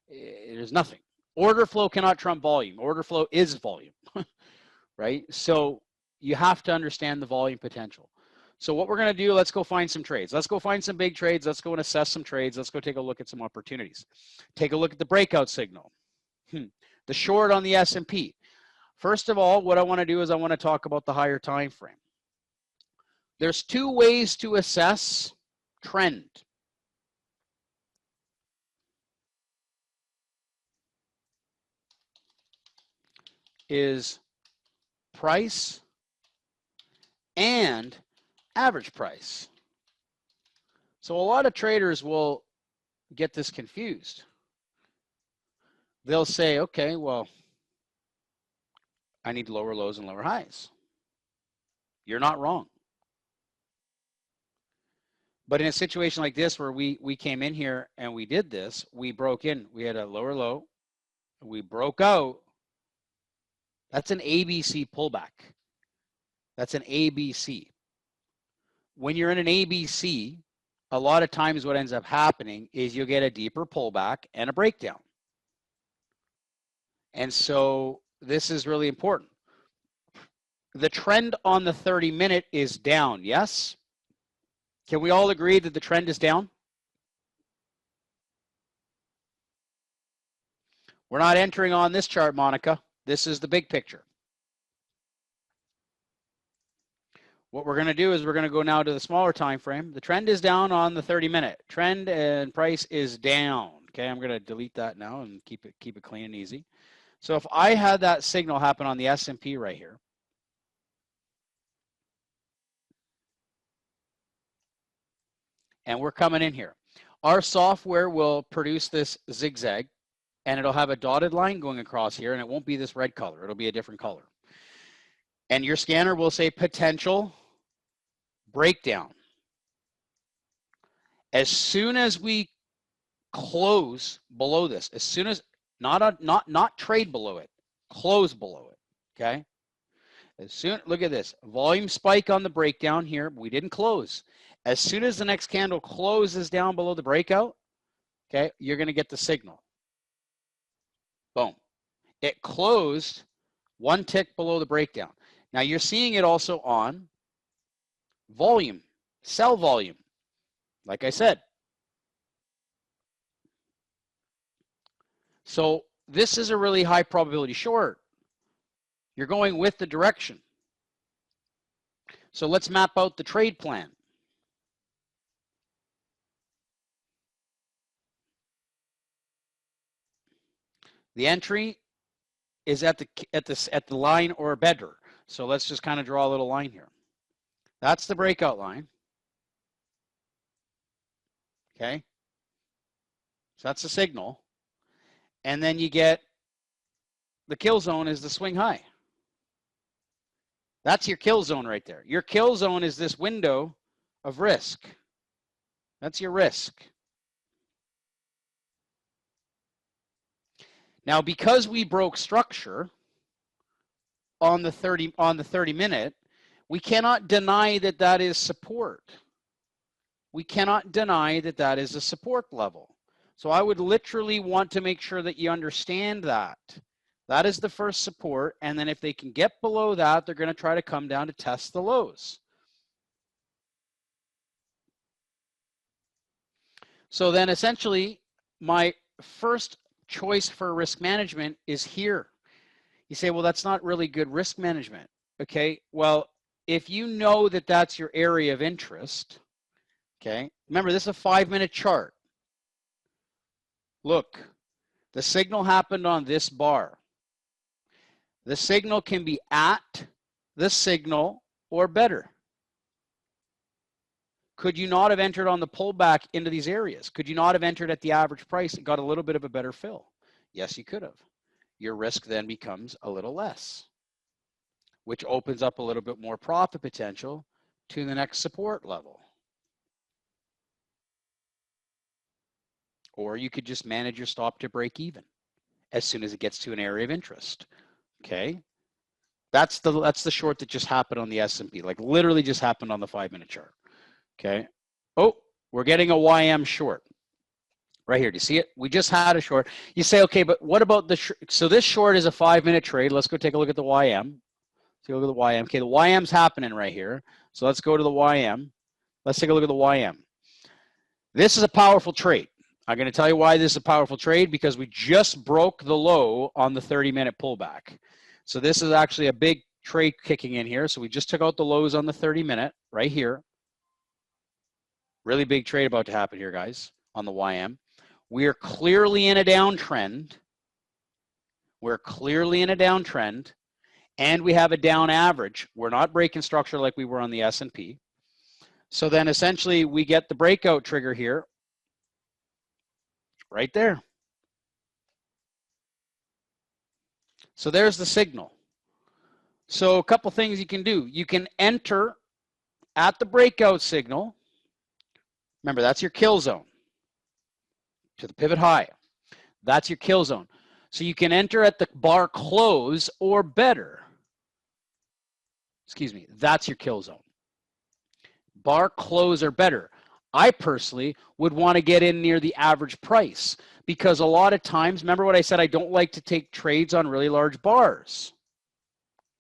There's nothing. Order flow cannot trump volume. Order flow is volume. Right? So you have to understand the volume potential. So what we're going to do, let's go find some trades. Let's go find some big trades. Let's go and assess some trades. Let's go take a look at some opportunities. Take a look at the breakout signal. The short on the S&P. First of all, what I want to do is I want to talk about the higher time frame. There's two ways to assess trend. Is price and average price. So a lot of traders will get this confused. They'll say, okay, well, I need lower lows and lower highs. You're not wrong. But in a situation like this where we came in here and we did this, we broke in, we had a lower low, we broke out. That's an ABC pullback. That's an ABC. When you're in an ABC, a lot of times what ends up happening is you'll get a deeper pullback and a breakdown. And so this is really important. The trend on the 30-minute is down, yes? Can we all agree that the trend is down? We're not entering on this chart, Monica. This is the big picture. What we're going to do is we're going to go now to the smaller time frame. The trend is down on the 30-minute. Trend and price is down. Okay, I'm going to delete that now and keep it clean and easy. So if I had that signal happen on the S&P right here, and we're coming in here, our software will produce this zigzag, and it'll have a dotted line going across here, and it won't be this red color. It'll be a different color. And your scanner will say potential breakdown. As soon as we close below this, as soon as not trade below it, close below it, okay? As soon, look at this, volume spike on the breakdown here, we didn't close. As soon as the next candle closes down below the breakout, okay, you're going to get the signal. Boom. It closed one tick below the breakdown. Now you're seeing it also on volume, sell volume, like I said. So this is a really high probability short. You're going with the direction. So let's map out the trade plan. The entry is at the line or better. So let's just kind of draw a little line here. That's the breakout line. Okay. So that's the signal. And then you get the kill zone is the swing high. That's your kill zone right there. Your kill zone is this window of risk. That's your risk. Now, because we broke structure on the 30-minute, we cannot deny that that is support. We cannot deny that that is a support level. So I would literally want to make sure that you understand that. That is the first support, and then if they can get below that, they're going to try to come down to test the lows. So then essentially, my first choice for risk management is here. You say, well, that's not really good risk management. Okay, well, if you know that that's your area of interest, okay, remember this is a 5-minute chart. Look, the signal happened on this bar. The signal can be at the signal or better. Could you not have entered on the pullback into these areas? Could you not have entered at the average price and got a little bit of a better fill? Yes, you could have. Your risk then becomes a little less, which opens up a little bit more profit potential to the next support level. Or you could just manage your stop to break even as soon as it gets to an area of interest. Okay, that's the short that just happened on the S&P, like literally just happened on the 5-minute chart. Okay, oh, we're getting a YM short right here. Do you see it? We just had a short. You say, okay, but what about the so this short is a 5-minute trade. Let's go take a look at the YM. Take a look at the YM. Okay, the YM's happening right here. So let's go to the YM. Let's take a look at the YM. This is a powerful trade. I'm going to tell you why this is a powerful trade, because we just broke the low on the 30-minute pullback. So this is actually a big trade kicking in here. So we just took out the lows on the 30-minute right here. Really big trade about to happen here, guys, on the YM. We are clearly in a downtrend. We're clearly in a downtrend. and we have a down average. We're not breaking structure like we were on the S&P. So then essentially we get the breakout trigger here, right there. So there's the signal. So a couple things you can do. You can enter at the breakout signal. Remember, that's your kill zone to the pivot high. That's your kill zone. So you can enter at the bar close or better. Excuse me, that's your kill zone. Bar close or better. I personally would want to get in near the average price because a lot of times, remember what I said, I don't like to take trades on really large bars.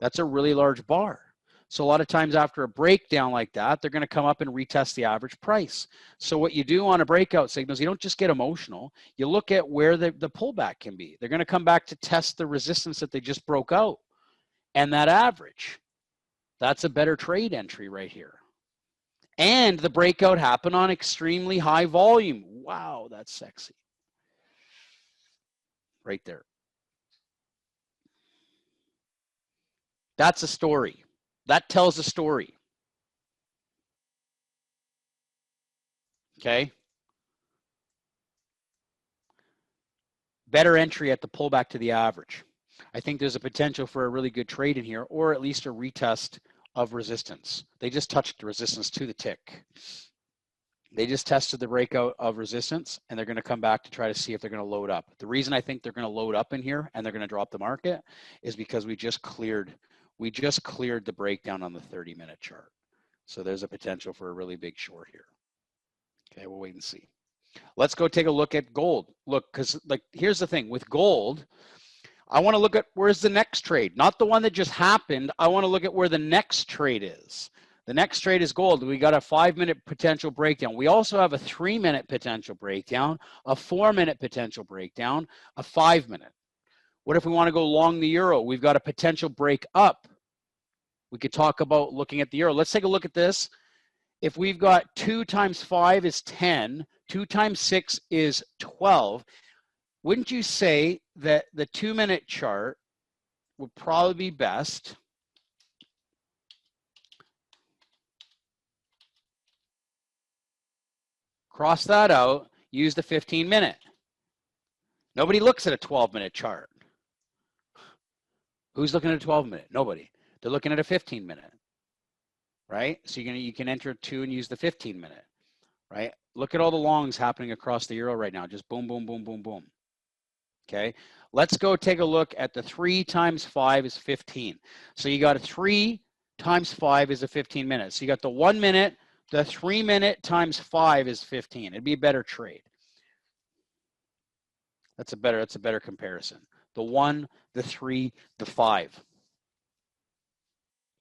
That's a really large bar. So a lot of times after a breakdown like that, they're going to come up and retest the average price. So what you do on a breakout signal is you don't just get emotional. You look at where the pullback can be. They're going to come back to test the resistance that they just broke out. And that average, that's a better trade entry right here. And the breakout happened on extremely high volume. Wow, that's sexy. Right there. That's a story. That tells a story. Okay. Better entry at the pullback to the average. I think there's a potential for a really good trade in here, or at least a retest of resistance. They just touched the resistance to the tick. They just tested the breakout of resistance, and they're going to come back to try to see if they're going to load up. The reason I think they're going to load up in here and they're going to drop the market is because we just cleared the breakdown on the 30-minute chart. So there's a potential for a really big short here. Okay, we'll wait and see. Let's go take a look at gold. Look, because like here's the thing with gold, I want to look at where's the next trade, not the one that just happened. I want to look at where the next trade is. The next trade is gold. We got a 5-minute potential breakdown. We also have a 3-minute potential breakdown, a 4-minute potential breakdown, a 5-minute. What if we want to go long the euro? We've got a potential break up. We could talk about looking at the euro. Let's take a look at this. If we've got 2 times 5 is 10, 2 times 6 is 12, wouldn't you say that the 2-minute chart would probably be best? Cross that out, use the 15-minute. Nobody looks at a 12-minute chart. Who's looking at a 12-minute? Nobody. They're looking at a 15-minute, right? So you can enter 2 and use the 15-minute, right? Look at all the longs happening across the euro right now. Just boom, boom, boom, boom, boom. Okay, let's go take a look at the 3 times 5 is 15. So you got a 3 times 5 is a 15 minutes. So you got the 1 minute, the 3-minute times 5 is 15. It'd be a better trade. That's a better comparison. The 1, the 3, the 5.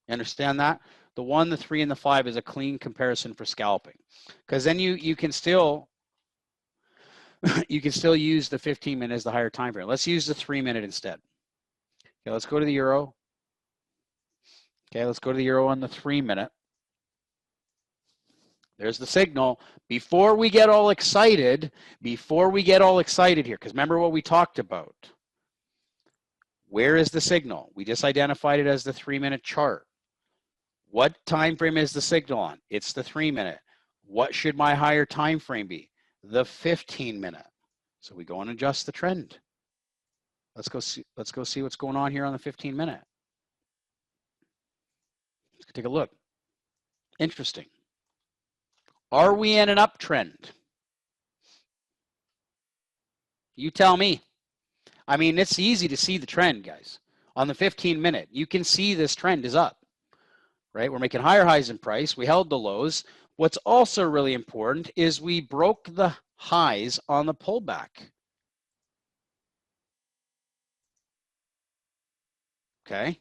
You understand that? The 1, the 3, and the 5 is a clean comparison for scalping. Because then you can still use the 15-minute as the higher time frame. Let's use the 3-minute instead. Okay, let's go to the euro. Okay, let's go to the euro on the 3-minute. There's the signal. Before we get all excited here, because remember what we talked about. Where is the signal? We just identified it as the 3-minute chart. What time frame is the signal on? It's the 3-minute. What should my higher time frame be? The 15-minute. So we go and adjust the trend. Let's go see what's going on here on the 15-minute. Let's take a look. Interesting. Are we in an uptrend? You tell me. I mean, it's easy to see the trend, guys. On the 15-minute, you can see this trend is up, right? We're making higher highs in price. We held the lows. What's also really important is we broke the highs on the pullback. Okay,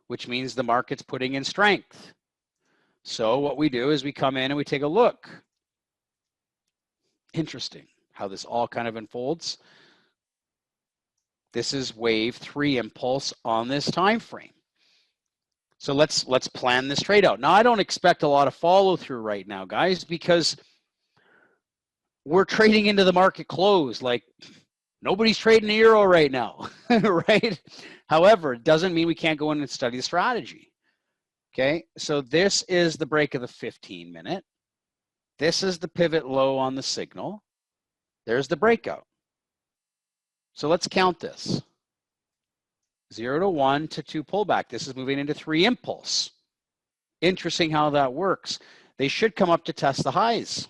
which means the market's putting in strength. So what we do is we come in and we take a look. Interesting how this all kind of unfolds. This is wave 3 impulse on this time frame. So let's plan this trade out. Now I don't expect a lot of follow through right now, guys, because we're trading into the market close. Like nobody's trading the euro right now, right? However, it doesn't mean we can't go in and study the strategy. Okay, so this is the break of the 15-minute. This is the pivot low on the signal. There's the breakout. So let's count this. 0 to 1 to 2 pullback. This is moving into 3 impulse. Interesting how that works. They should come up to test the highs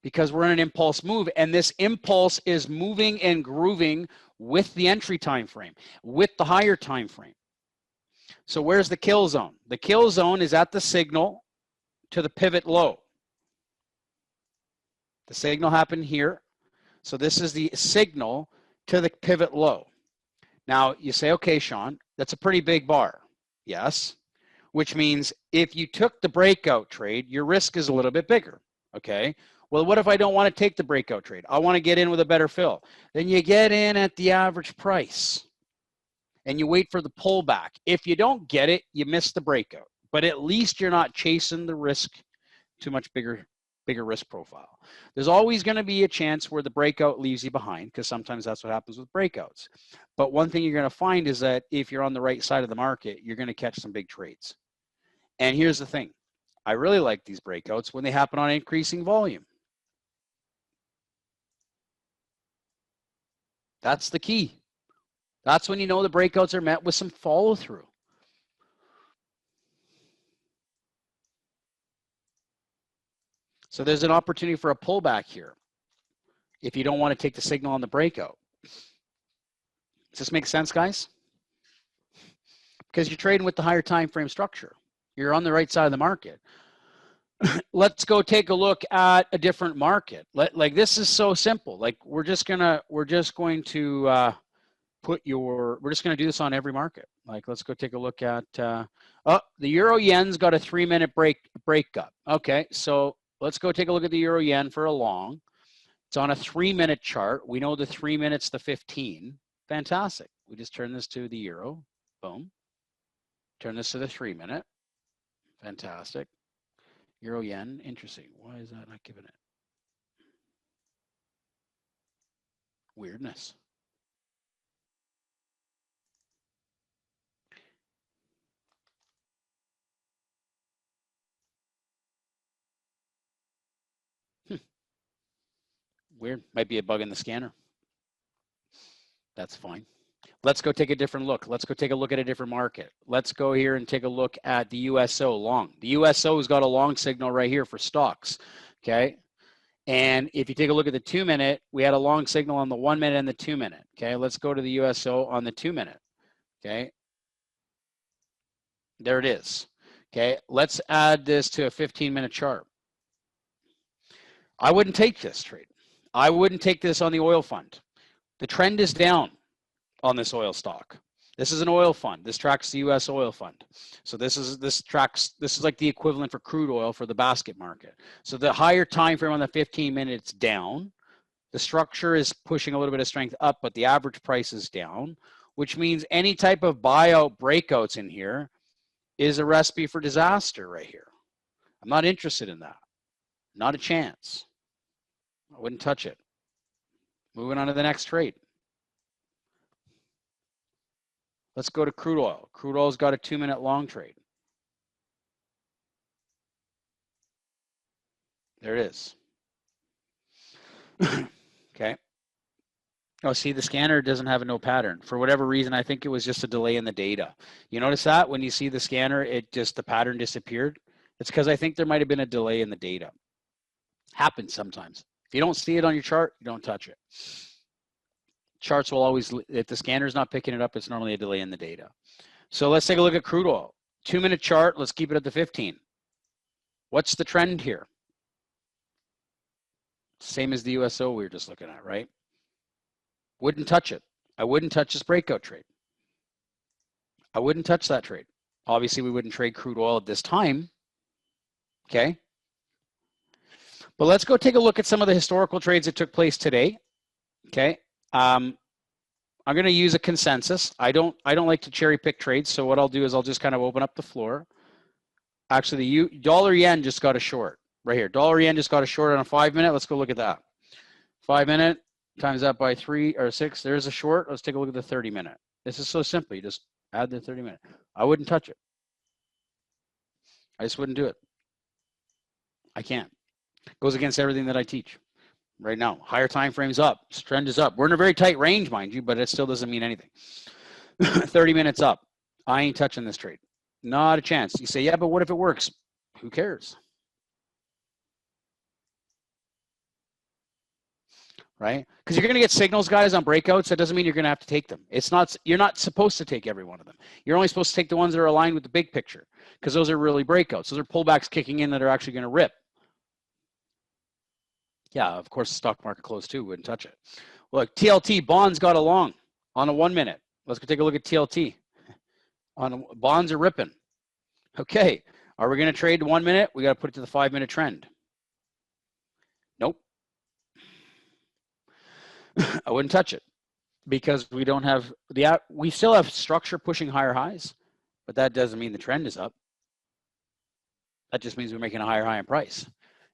because we're in an impulse move, and this impulse is moving and grooving with the entry time frame, with the higher time frame. So where's the kill zone? The kill zone is at the signal to the pivot low. The signal happened here. So this is the signal to the pivot low. Now you say, okay, Sean, that's a pretty big bar. Yes, which means if you took the breakout trade, your risk is a little bit bigger, okay? Well, what if I don't want to take the breakout trade? I want to get in with a better fill. Then you get in at the average price and you wait for the pullback. If you don't get it, you miss the breakout, but at least you're not chasing the risk, too much bigger risk profile. There's always going to be a chance where the breakout leaves you behind, because sometimes that's what happens with breakouts. But one thing you're going to find is that if you're on the right side of the market, you're going to catch some big trades. And here's the thing. I really like these breakouts when they happen on increasing volume. That's the key. That's when you know the breakouts are met with some follow through. So there's an opportunity for a pullback here if you don't want to take the signal on the breakout. Does this make sense, guys? Because you're trading with the higher time frame structure. You're on the right side of the market. Let's go take a look at a different market. Like this is so simple. Like we're just going to do this on every market. Like let's go take a look at the euro yen's got a 3-minute breakup. Okay, so let's go take a look at the euro yen for a long. It's on a 3-minute chart. We know the 3 minutes, the 15. Fantastic. We just turn this to the euro. Boom. Turn this to the 3-minute. Fantastic. Euro yen. Interesting. Why is that not giving it? Weirdness. Weird. Might be a bug in the scanner. That's fine. Let's go take a different look. Let's go take a look at a different market. Let's go here and take a look at the USO long. The USO has got a long signal right here for stocks, okay? And if you take a look at the 2-minute, we had a long signal on the 1-minute and the 2-minute, okay? Let's go to the USO on the 2-minute, okay? There it is, okay? Let's add this to a 15-minute chart. I wouldn't take this trade. I wouldn't take this on the oil fund. The trend is down on this oil stock. This is an oil fund. This tracks the US oil fund. So this is like the equivalent for crude oil for the basket market. So the higher time frame on the 15 minutes down. The structure is pushing a little bit of strength up, but the average price is down, which means any type of buyout breakouts in here is a recipe for disaster right here. I'm not interested in that. Not a chance. I wouldn't touch it. Moving on to the next trade. Let's go to crude oil. Crude oil's got a 2-minute long trade. There it is. Okay. Oh, see, the scanner doesn't have a no pattern. For whatever reason, I think it was just a delay in the data. You notice that when you see the scanner, the pattern disappeared? It's because I think there might have been a delay in the data. Happens sometimes. If you don't see it on your chart, you don't touch it. Charts will always, if the scanner's not picking it up, it's normally a delay in the data. So let's take a look at crude oil. 2-minute chart, let's keep it at the 15. What's the trend here? Same as the USO we were just looking at, right? Wouldn't touch it. I wouldn't touch this breakout trade. I wouldn't touch that trade. Obviously, we wouldn't trade crude oil at this time, okay? But let's go take a look at some of the historical trades that took place today, okay? I'm going to use a consensus. I don't like to cherry pick trades, so what I'll do is I'll just kind of open up the floor. Actually, the dollar yen just got a short right here. Dollar yen just got a short on a 5-minute. Let's go look at that. 5-minute, times that by 3 or 6. There's a short. Let's take a look at the 30-minute. This is so simple. You just add the 30-minute. I wouldn't touch it. I just wouldn't do it. I can't. It goes against everything that I teach right now. Higher time frames up. Trend is up. We're in a very tight range, mind you, but it still doesn't mean anything. 30 minutes up. I ain't touching this trade. Not a chance. You say, yeah, but what if it works? Who cares? Right? Because you're going to get signals, guys, on breakouts. That doesn't mean you're going to have to take them. It's not. You're not supposed to take every one of them. You're only supposed to take the ones that are aligned with the big picture, because those are really breakouts. Those are pullbacks kicking in that are actually going to rip. Yeah, of course, the stock market closed too. Wouldn't touch it. Look, TLT bonds got along on a 1 minute. Let's go take a look at TLT. Bonds are ripping. Okay, are we going to trade 1 minute? We got to put it to the 5 minute trend. Nope. I wouldn't touch it because we don't have we still have structure pushing higher highs, but that doesn't mean the trend is up. That just means we're making a higher high in price.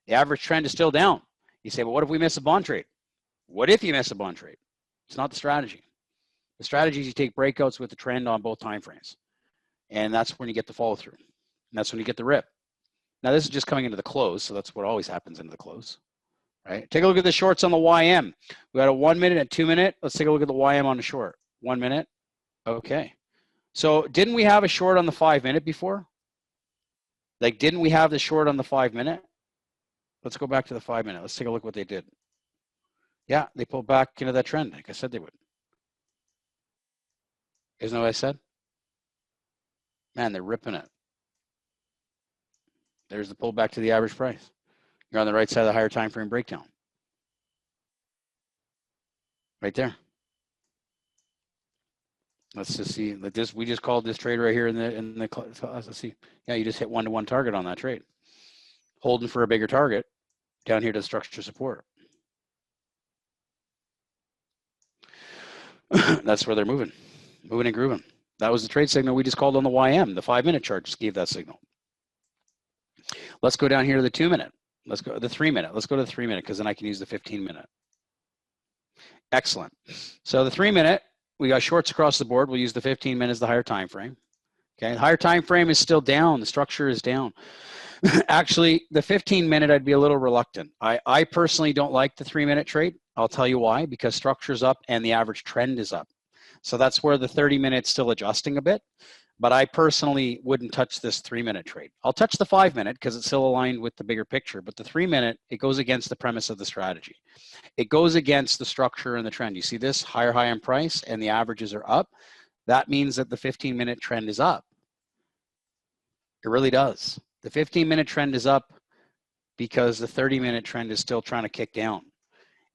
The average trend is still down. You say, well, what if we miss a bond trade? What if you miss a bond trade? It's not the strategy. The strategy is you take breakouts with the trend on both time frames. And that's when you get the follow through. And that's when you get the rip. Now, this is just coming into the close, so that's what always happens into the close. Right? Take a look at the shorts on the YM. We got a 1 minute and 2 minute. Let's take a look at the YM on the short. 1 minute. Okay. So didn't we have a short on the 5 minute before? Like, didn't we have the short on the 5 minute? Let's go back to the 5 minute. Let's take a look what they did. Yeah, they pulled back into that trend, like I said they would. Isn't that what I said? Man, they're ripping it. There's the pullback to the average price. You're on the right side of the higher time frame breakdown. Right there. Let's just see. Like this, we just called this trade right here in the class. Let's see. Yeah, you just hit 1-to-1 target on that trade. Holding for a bigger target down here to structure support. That's where they're moving and grooving. That was the trade signal we just called on the YM. The 5 minute chart just gave that signal. Let's go down here to the 2 minute. Let's go to the 3 minute. Let's go to the 3 minute because then I can use the 15 minute. Excellent. So the 3 minute, we got shorts across the board. We'll use the 15 minute as the higher time frame. Okay, the higher time frame is still down. The structure is down. Actually, the 15 minute, I'd be a little reluctant. I personally don't like the 3 minute trade. I'll tell you why, because structure's up and the average trend is up. So that's where the 30 minutes still adjusting a bit. But I personally wouldn't touch this 3 minute trade. I'll touch the 5 minute because it's still aligned with the bigger picture. But the 3 minute, it goes against the premise of the strategy. It goes against the structure and the trend. You see this higher high in price and the averages are up. That means that the 15 minute trend is up. It really does. The 15 minute trend is up because the 30 minute trend is still trying to kick down.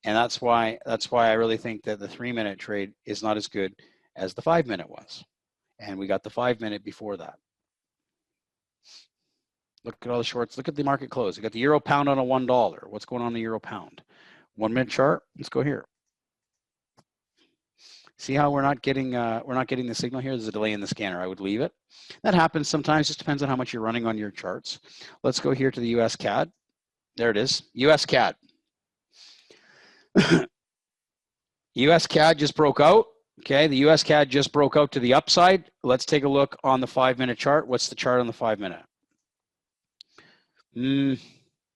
And that's why I really think that the 3 minute trade is not as good as the 5 minute was. And we got the 5 minute before that. Look at all the shorts. Look at the market close. We got the euro pound on a $1. What's going on in the euro pound? 1 minute chart. Let's go here. See how we're not getting the signal here? There's a delay in the scanner. I would leave it. That happens sometimes. Just depends on how much you're running on your charts. Let's go here to the US CAD. There it is. US CAD. US CAD just broke out. Okay, the US CAD just broke out to the upside. Let's take a look on the 5 minute chart. What's the chart on the 5 minute?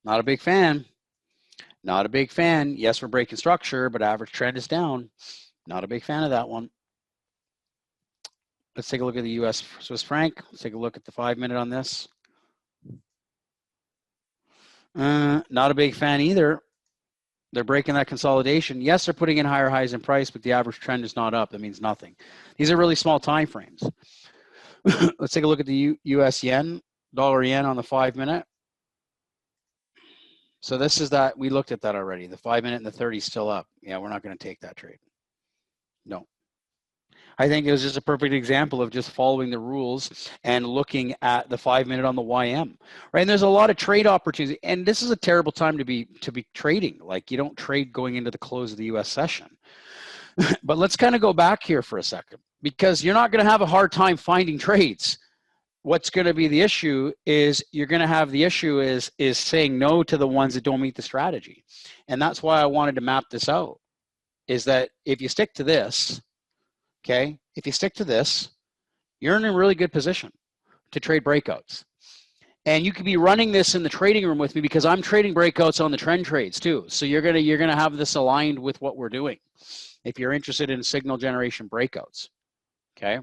Not a big fan. Not a big fan. Yes, we're breaking structure, but average trend is down. Not a big fan of that one. Let's take a look at the US Swiss franc. Let's take a look at the 5 minute on this. Not a big fan either. They're breaking that consolidation. Yes, they're putting in higher highs in price, but the average trend is not up. That means nothing. These are really small time frames. Let's take a look at the US yen, dollar yen on the 5 minute. So this is that, we looked at that already. The 5 minute and the 30 is still up. Yeah, we're not going to take that trade. No. I think it was just a perfect example of just following the rules and looking at the 5 minute on the YM, right? And there's a lot of trade opportunity, and this is a terrible time to be trading. Like, you don't trade going into the close of the US session. But let's kind of go back here for a second, because you're not going to have a hard time finding trades. What's going to be the issue is you're going to have the issue is saying no to the ones that don't meet the strategy. And that's why I wanted to map this out. is that if you stick to this, okay, if you stick to this, you're in a really good position to trade breakouts. And you could be running this in the trading room with me because I'm trading breakouts on the trend trades too. So you're gonna have this aligned with what we're doing if you're interested in signal generation breakouts. Okay.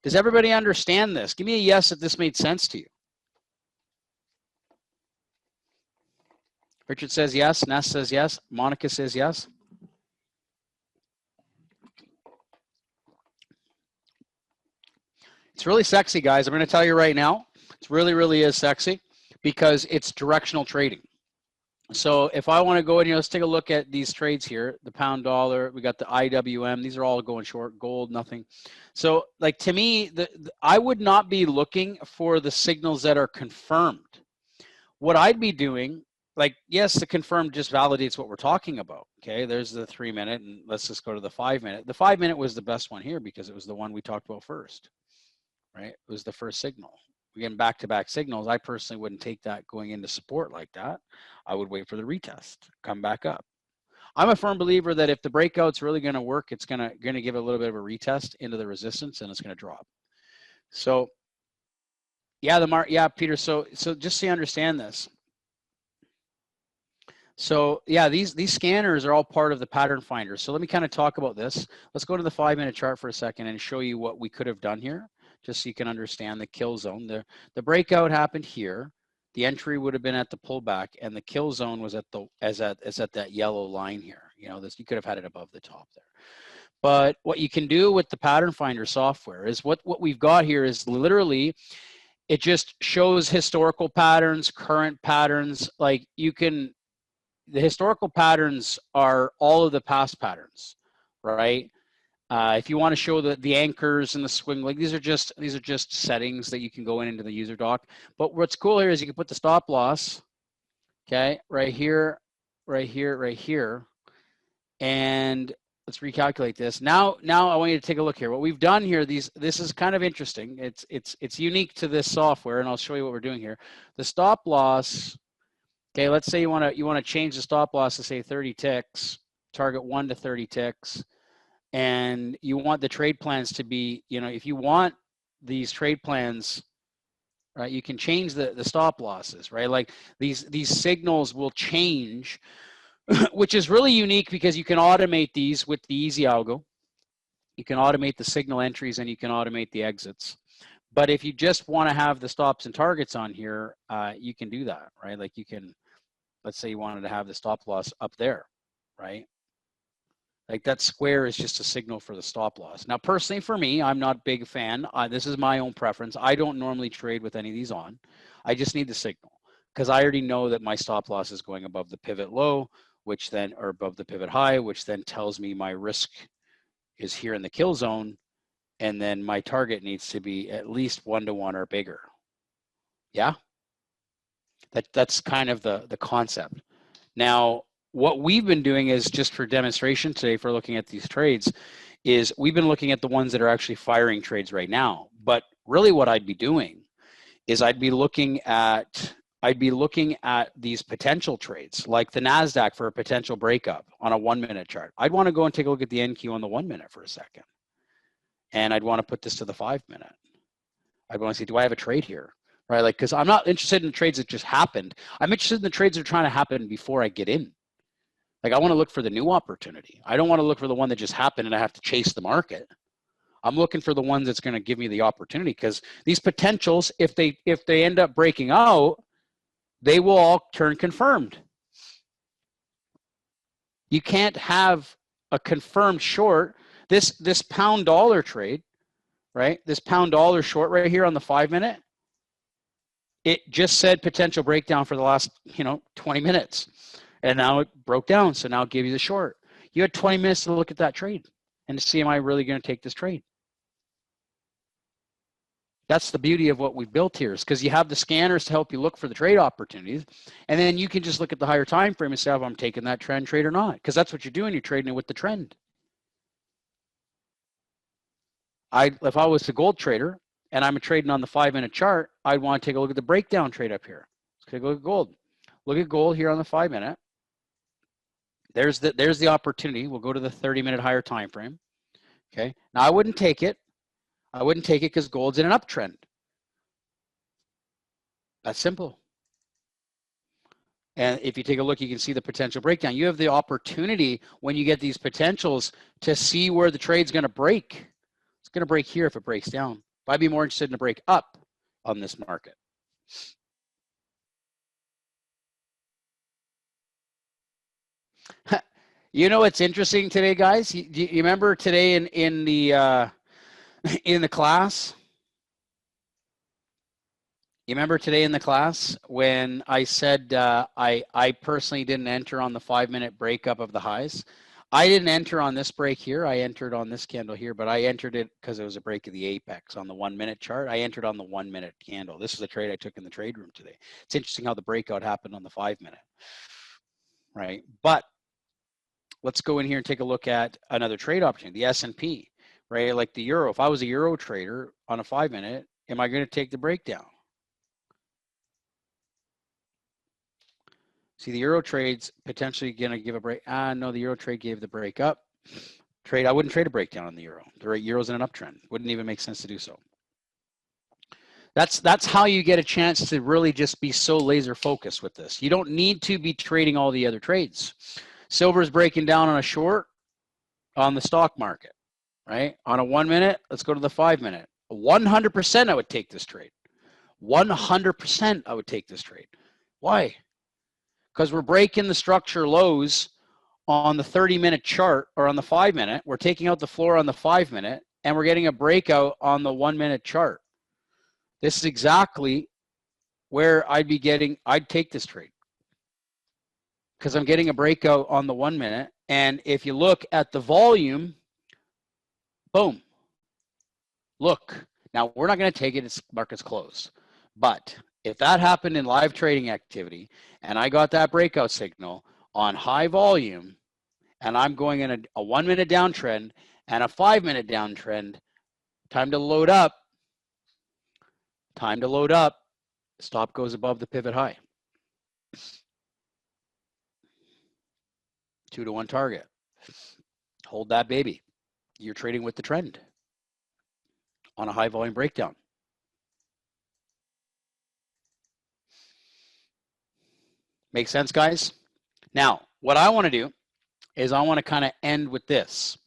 Does everybody understand this? Give me a yes if this made sense to you. Richard says yes. Ness says yes. Monica says yes. It's really sexy, guys. I'm going to tell you right now. It really is sexy because it's directional trading. So if I want to go in here, let's take a look at these trades here. The pound dollar, we got the IWM. These are all going short. Gold, nothing. So like to me, I would not be looking for the signals that are confirmed. What I'd be doing, like, yes, the confirmed just validates what we're talking about. Okay, there's the 3 minute, and let's just go to the 5 minute. The 5 minute was the best one here because it was the one we talked about first, right? It was the first signal. We're getting back-to-back signals. I personally wouldn't take that going into support like that. I would wait for the retest, come back up. I'm a firm believer that if the breakout's really going to work, it's going to give a little bit of a retest into the resistance, and it's going to drop. So, yeah, Peter. So just so you understand this. So yeah, these scanners are all part of the pattern finder. So let me kind of talk about this. Let's go to the 5 minute chart for a second and show you what we could have done here, just so you can understand the kill zone. The breakout happened here. The entry would have been at the pullback, and the kill zone was at that yellow line here. You know, this, you could have had it above the top there. But what you can do with the pattern finder software is what we've got here is literally, it just shows historical patterns, current patterns. Like you can, the historical patterns are all of the past patterns, right? If you want to show the anchors and the swing, like these are just settings that you can go into the user doc. But what's cool here is you can put the stop loss, okay, right here, right here, right here, and let's recalculate this. Now I want you to take a look here. What we've done here, this is kind of interesting. It's unique to this software, and I'll show you what we're doing here. The stop loss. Okay, let's say you want to change the stop loss to say 30 ticks, target 1 to 30 ticks, and you want the trade plans to be, you know, if you want these trade plans, right, you can change the stop losses, right? Like these signals will change, which is really unique because you can automate these with the easy algo. You can automate the signal entries and you can automate the exits. But if you just want to have the stops and targets on here, you can do that, right? Like you can, let's say you wanted to have the stop loss up there, right? Like that square is just a signal for the stop loss. Now, personally for me, I'm not a big fan. This is my own preference. I don't normally trade with any of these on. I just need the signal because I already know that my stop loss is going above the pivot low, which then, or above the pivot high, which then tells me my risk is here in the kill zone. And then my target needs to be at least 1 to 1 or bigger. Yeah. That's kind of the concept. Now, what we've been doing is, just for demonstration today for looking at these trades, is we've been looking at the ones that are actually firing trades right now. But really what I'd be doing is I'd be looking at these potential trades, like the NASDAQ for a potential breakup on a 1 minute chart. I'd want to go and take a look at the NQ on the 1 minute for a second. And I'd want to put this to the 5 minute. I'd want to see, do I have a trade here? Right, like, because I'm not interested in the trades that just happened. I'm interested in the trades that are trying to happen before I get in. Like, I want to look for the new opportunity. I don't want to look for the one that just happened and I have to chase the market. I'm looking for the ones that's going to give me the opportunity, because these potentials, if they end up breaking out, they will all turn confirmed. You can't have a confirmed short. This pound dollar trade, right? This pound dollar short right here on the 5 minute. It just said potential breakdown for the last, 20 minutes. And now it broke down. So now I'll give you the short. You had 20 minutes to look at that trade and to see, am I really going to take this trade? That's the beauty of what we've built here, is because you have the scanners to help you look for the trade opportunities. And then you can just look at the higher time frame and say, if I'm taking that trend trade or not, because that's what you're doing. You're trading it with the trend. If I was a gold trader and I'm trading on the 5 minute chart, I'd want to take a look at the breakdown trade up here. Let's take a look at gold. Look at gold here on the 5 minute. There's the opportunity. We'll go to the 30-minute higher time frame. Okay. Now I wouldn't take it. I wouldn't take it because gold's in an uptrend. That's simple. And if you take a look, you can see the potential breakdown. You have the opportunity when you get these potentials to see where the trade's going to break. It's going to break here if it breaks down. But I'd be more interested in a break up on this market. You know what's interesting today, guys? You remember today in the in the class? You remember today in the class when I said I personally didn't enter on the 5-minute breakup of the highs? I didn't enter on this break here. I entered on this candle here, but I entered it because it was a break of the apex on the 1-minute chart. I entered on the 1-minute candle. This is a trade I took in the trade room today. It's interesting how the breakout happened on the 5-minute, right? But let's go in here and take a look at another trade opportunity, the S&P, right? Like the euro. If I was a euro trader on a 5-minute, am I going to take the breakdown? See, the euro trade's potentially going to give a break. No, the euro trade gave the break up. I wouldn't trade a breakdown on the euro. The euro's in an uptrend. Wouldn't even make sense to do so. That's how you get a chance to really just be so laser focused with this. You don't need to be trading all the other trades. Silver's breaking down on a short on the stock market, right? On a 1-minute, let's go to the 5-minute. 100% I would take this trade. 100% I would take this trade. Why? Because we're breaking the structure lows on the 30-minute chart or on the 5-minute. We're taking out the floor on the 5-minute, and we're getting a breakout on the 1-minute chart. This is exactly where I'd take this trade because I'm getting a breakout on the 1-minute. And if you look at the volume, boom, look. Now, we're not going to take it. It's market's closed. But if that happened in live trading activity and I got that breakout signal on high volume and I'm going in a 1-minute downtrend and a 5-minute downtrend, time to load up. Time to load up. Stop goes above the pivot high. 2-to-1 target. Hold that baby. You're trading with the trend on a high volume breakdown. Make sense, guys? Now, what I want to do is I want to kind of end with this.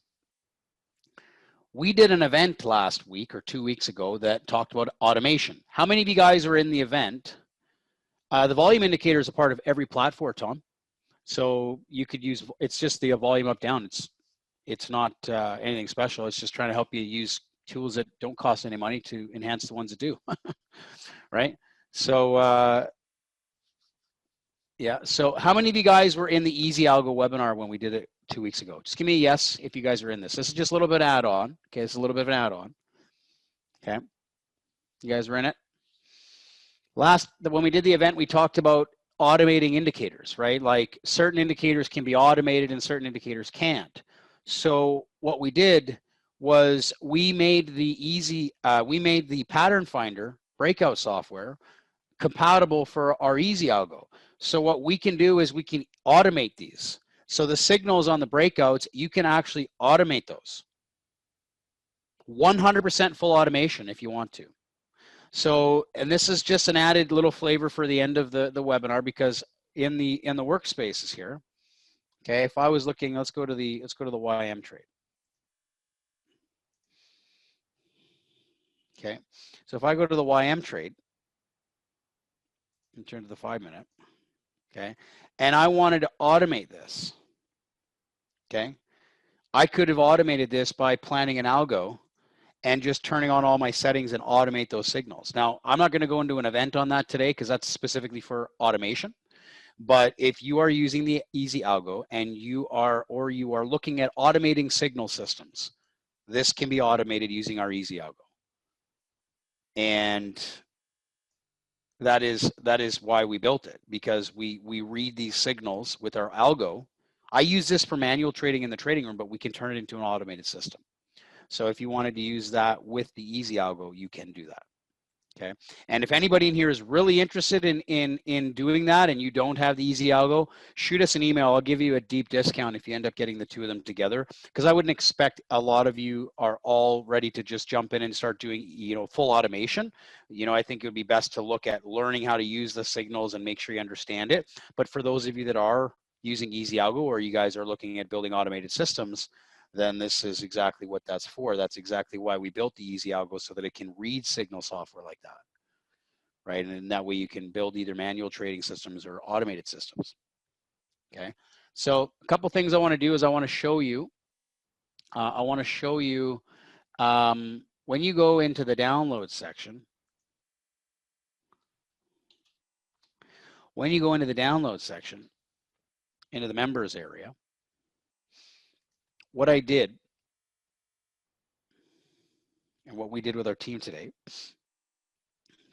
We did an event last week or 2 weeks ago that talked about automation. How many of you guys were in the event? The volume indicator is a part of every platform, Tom. So you could use, it's just the volume up down. It's not anything special. It's just trying to help you use tools that don't cost any money to enhance the ones that do, right? So yeah, so how many of you guys were in the Easy Algo webinar when we did it 2 weeks ago? Just give me a yes if you guys are in this. This is just a little bit add-on. Okay, it's a little bit of an add-on. Okay, you guys were in it? When we did the event, we talked about automating indicators, right? Like certain indicators can be automated and certain indicators can't. So what we did was we made the pattern finder breakout software compatible for our Easy Algo. So what we can do is we can automate these. So the signals on the breakouts, you can actually automate those. 100% full automation if you want to. So, and this is just an added little flavor for the end of the webinar, because in the workspaces here, okay, if I was looking, let's go to the YM trade. Okay, so if I go to the YM trade and turn to the 5-minute, okay, and I wanted to automate this, okay, I could have automated this by planning an algo and just turning on all my settings and automate those signals. Now, I'm not going to go into an event on that today because that's specifically for automation. But if you are using the Easy Algo and you are looking at automating signal systems, this can be automated using our Easy Algo. And that is why we built it, because we read these signals with our algo. I use this for manual trading in the trading room, but we can turn it into an automated system. So if you wanted to use that with the Easy Algo, you can do that. Okay. And if anybody in here is really interested in doing that and you don't have the easy algo, shoot us an email. I'll give you a deep discount if you end up getting the two of them together, because I wouldn't expect a lot of you are all ready to just jump in and start doing, you know, full automation. You know, I think it would be best to look at learning how to use the signals and make sure you understand it. But for those of you that are using easy algo, or you guys are looking at building automated systems, then this is exactly what that's for. That's exactly why we built the easy algo, so that it can read signal software like that, right? And that way you can build either manual trading systems or automated systems. Okay. So a couple things I want to do is I want to show you, when you go into the download section, into the members area, what I did and what we did with our team today.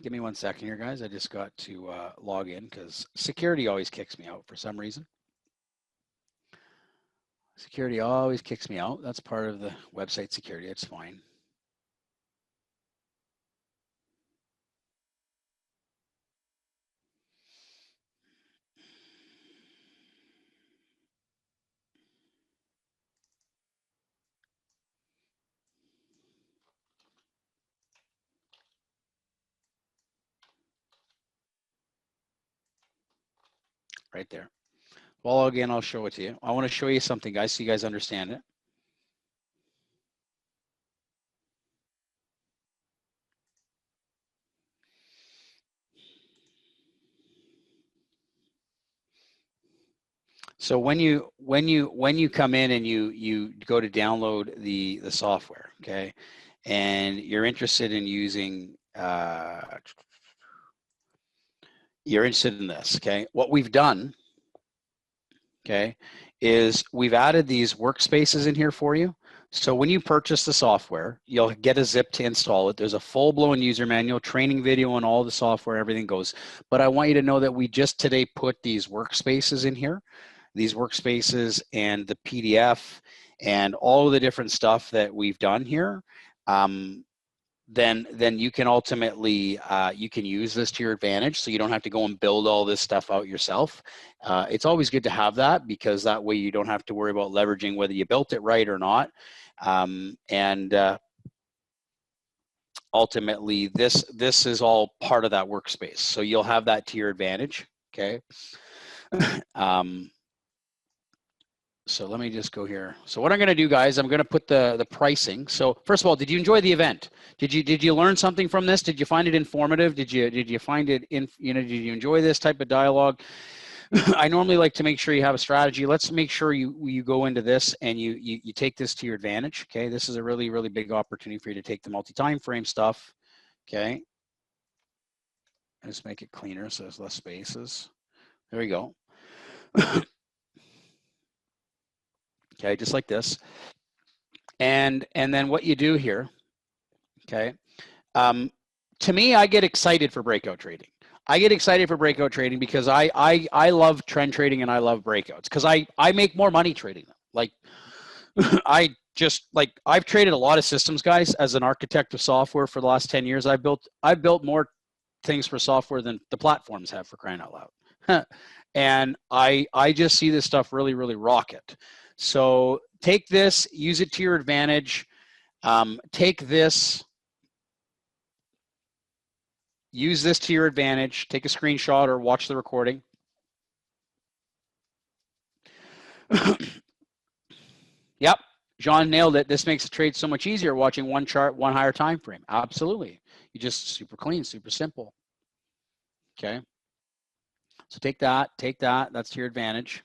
Give me 1 second here, guys. I just got to log in because security always kicks me out for some reason. Security always kicks me out. That's part of the website security. It's fine. Right there. Well, again, I'll show it to you. I want to show you something, guys, so you guys understand it. So when you come in and you go to download the software, okay, and you're interested in using you're interested in this, okay, what we've done, okay, is we've added these workspaces in here for you. So when you purchase the software, you'll get a zip to install it. There's a full-blown user manual, training video on all the software, everything goes. But I want you to know that we just today put these workspaces in here, these workspaces and the PDF and all of the different stuff that we've done here. Then you can ultimately, you can use this to your advantage, so you don't have to go and build all this stuff out yourself. It's always good to have that, because that way you don't have to worry about leveraging whether you built it right or not. Ultimately, this is all part of that workspace, so you'll have that to your advantage, okay? So let me just go here. So what I'm going to do, guys, I'm going to put the pricing. So first of all, did you enjoy the event? Did you learn something from this? Did you find it informative? Did you find it did you enjoy this type of dialogue? I normally like to make sure you have a strategy. Let's make sure you go into this and you take this to your advantage. Okay, this is a really, really big opportunity for you to take the multi-time frame stuff. Okay, let's make it cleaner so there's less spaces. There we go. Okay, just like this. And then what you do here, okay, to me, I get excited for breakout trading. I get excited for breakout trading because I love trend trading and I love breakouts, because I make more money trading them. Like I've traded a lot of systems, guys, as an architect of software for the last 10 years. I've built more things for software than the platforms have, for crying out loud. And I just see this stuff really, really rocket. So take this, use it to your advantage. Take this, use this to your advantage. Take a screenshot or watch the recording. Yep, John nailed it. This makes the trade so much easier watching one chart, one higher time frame. Absolutely. You just super clean, super simple. Okay. So take that, that's to your advantage.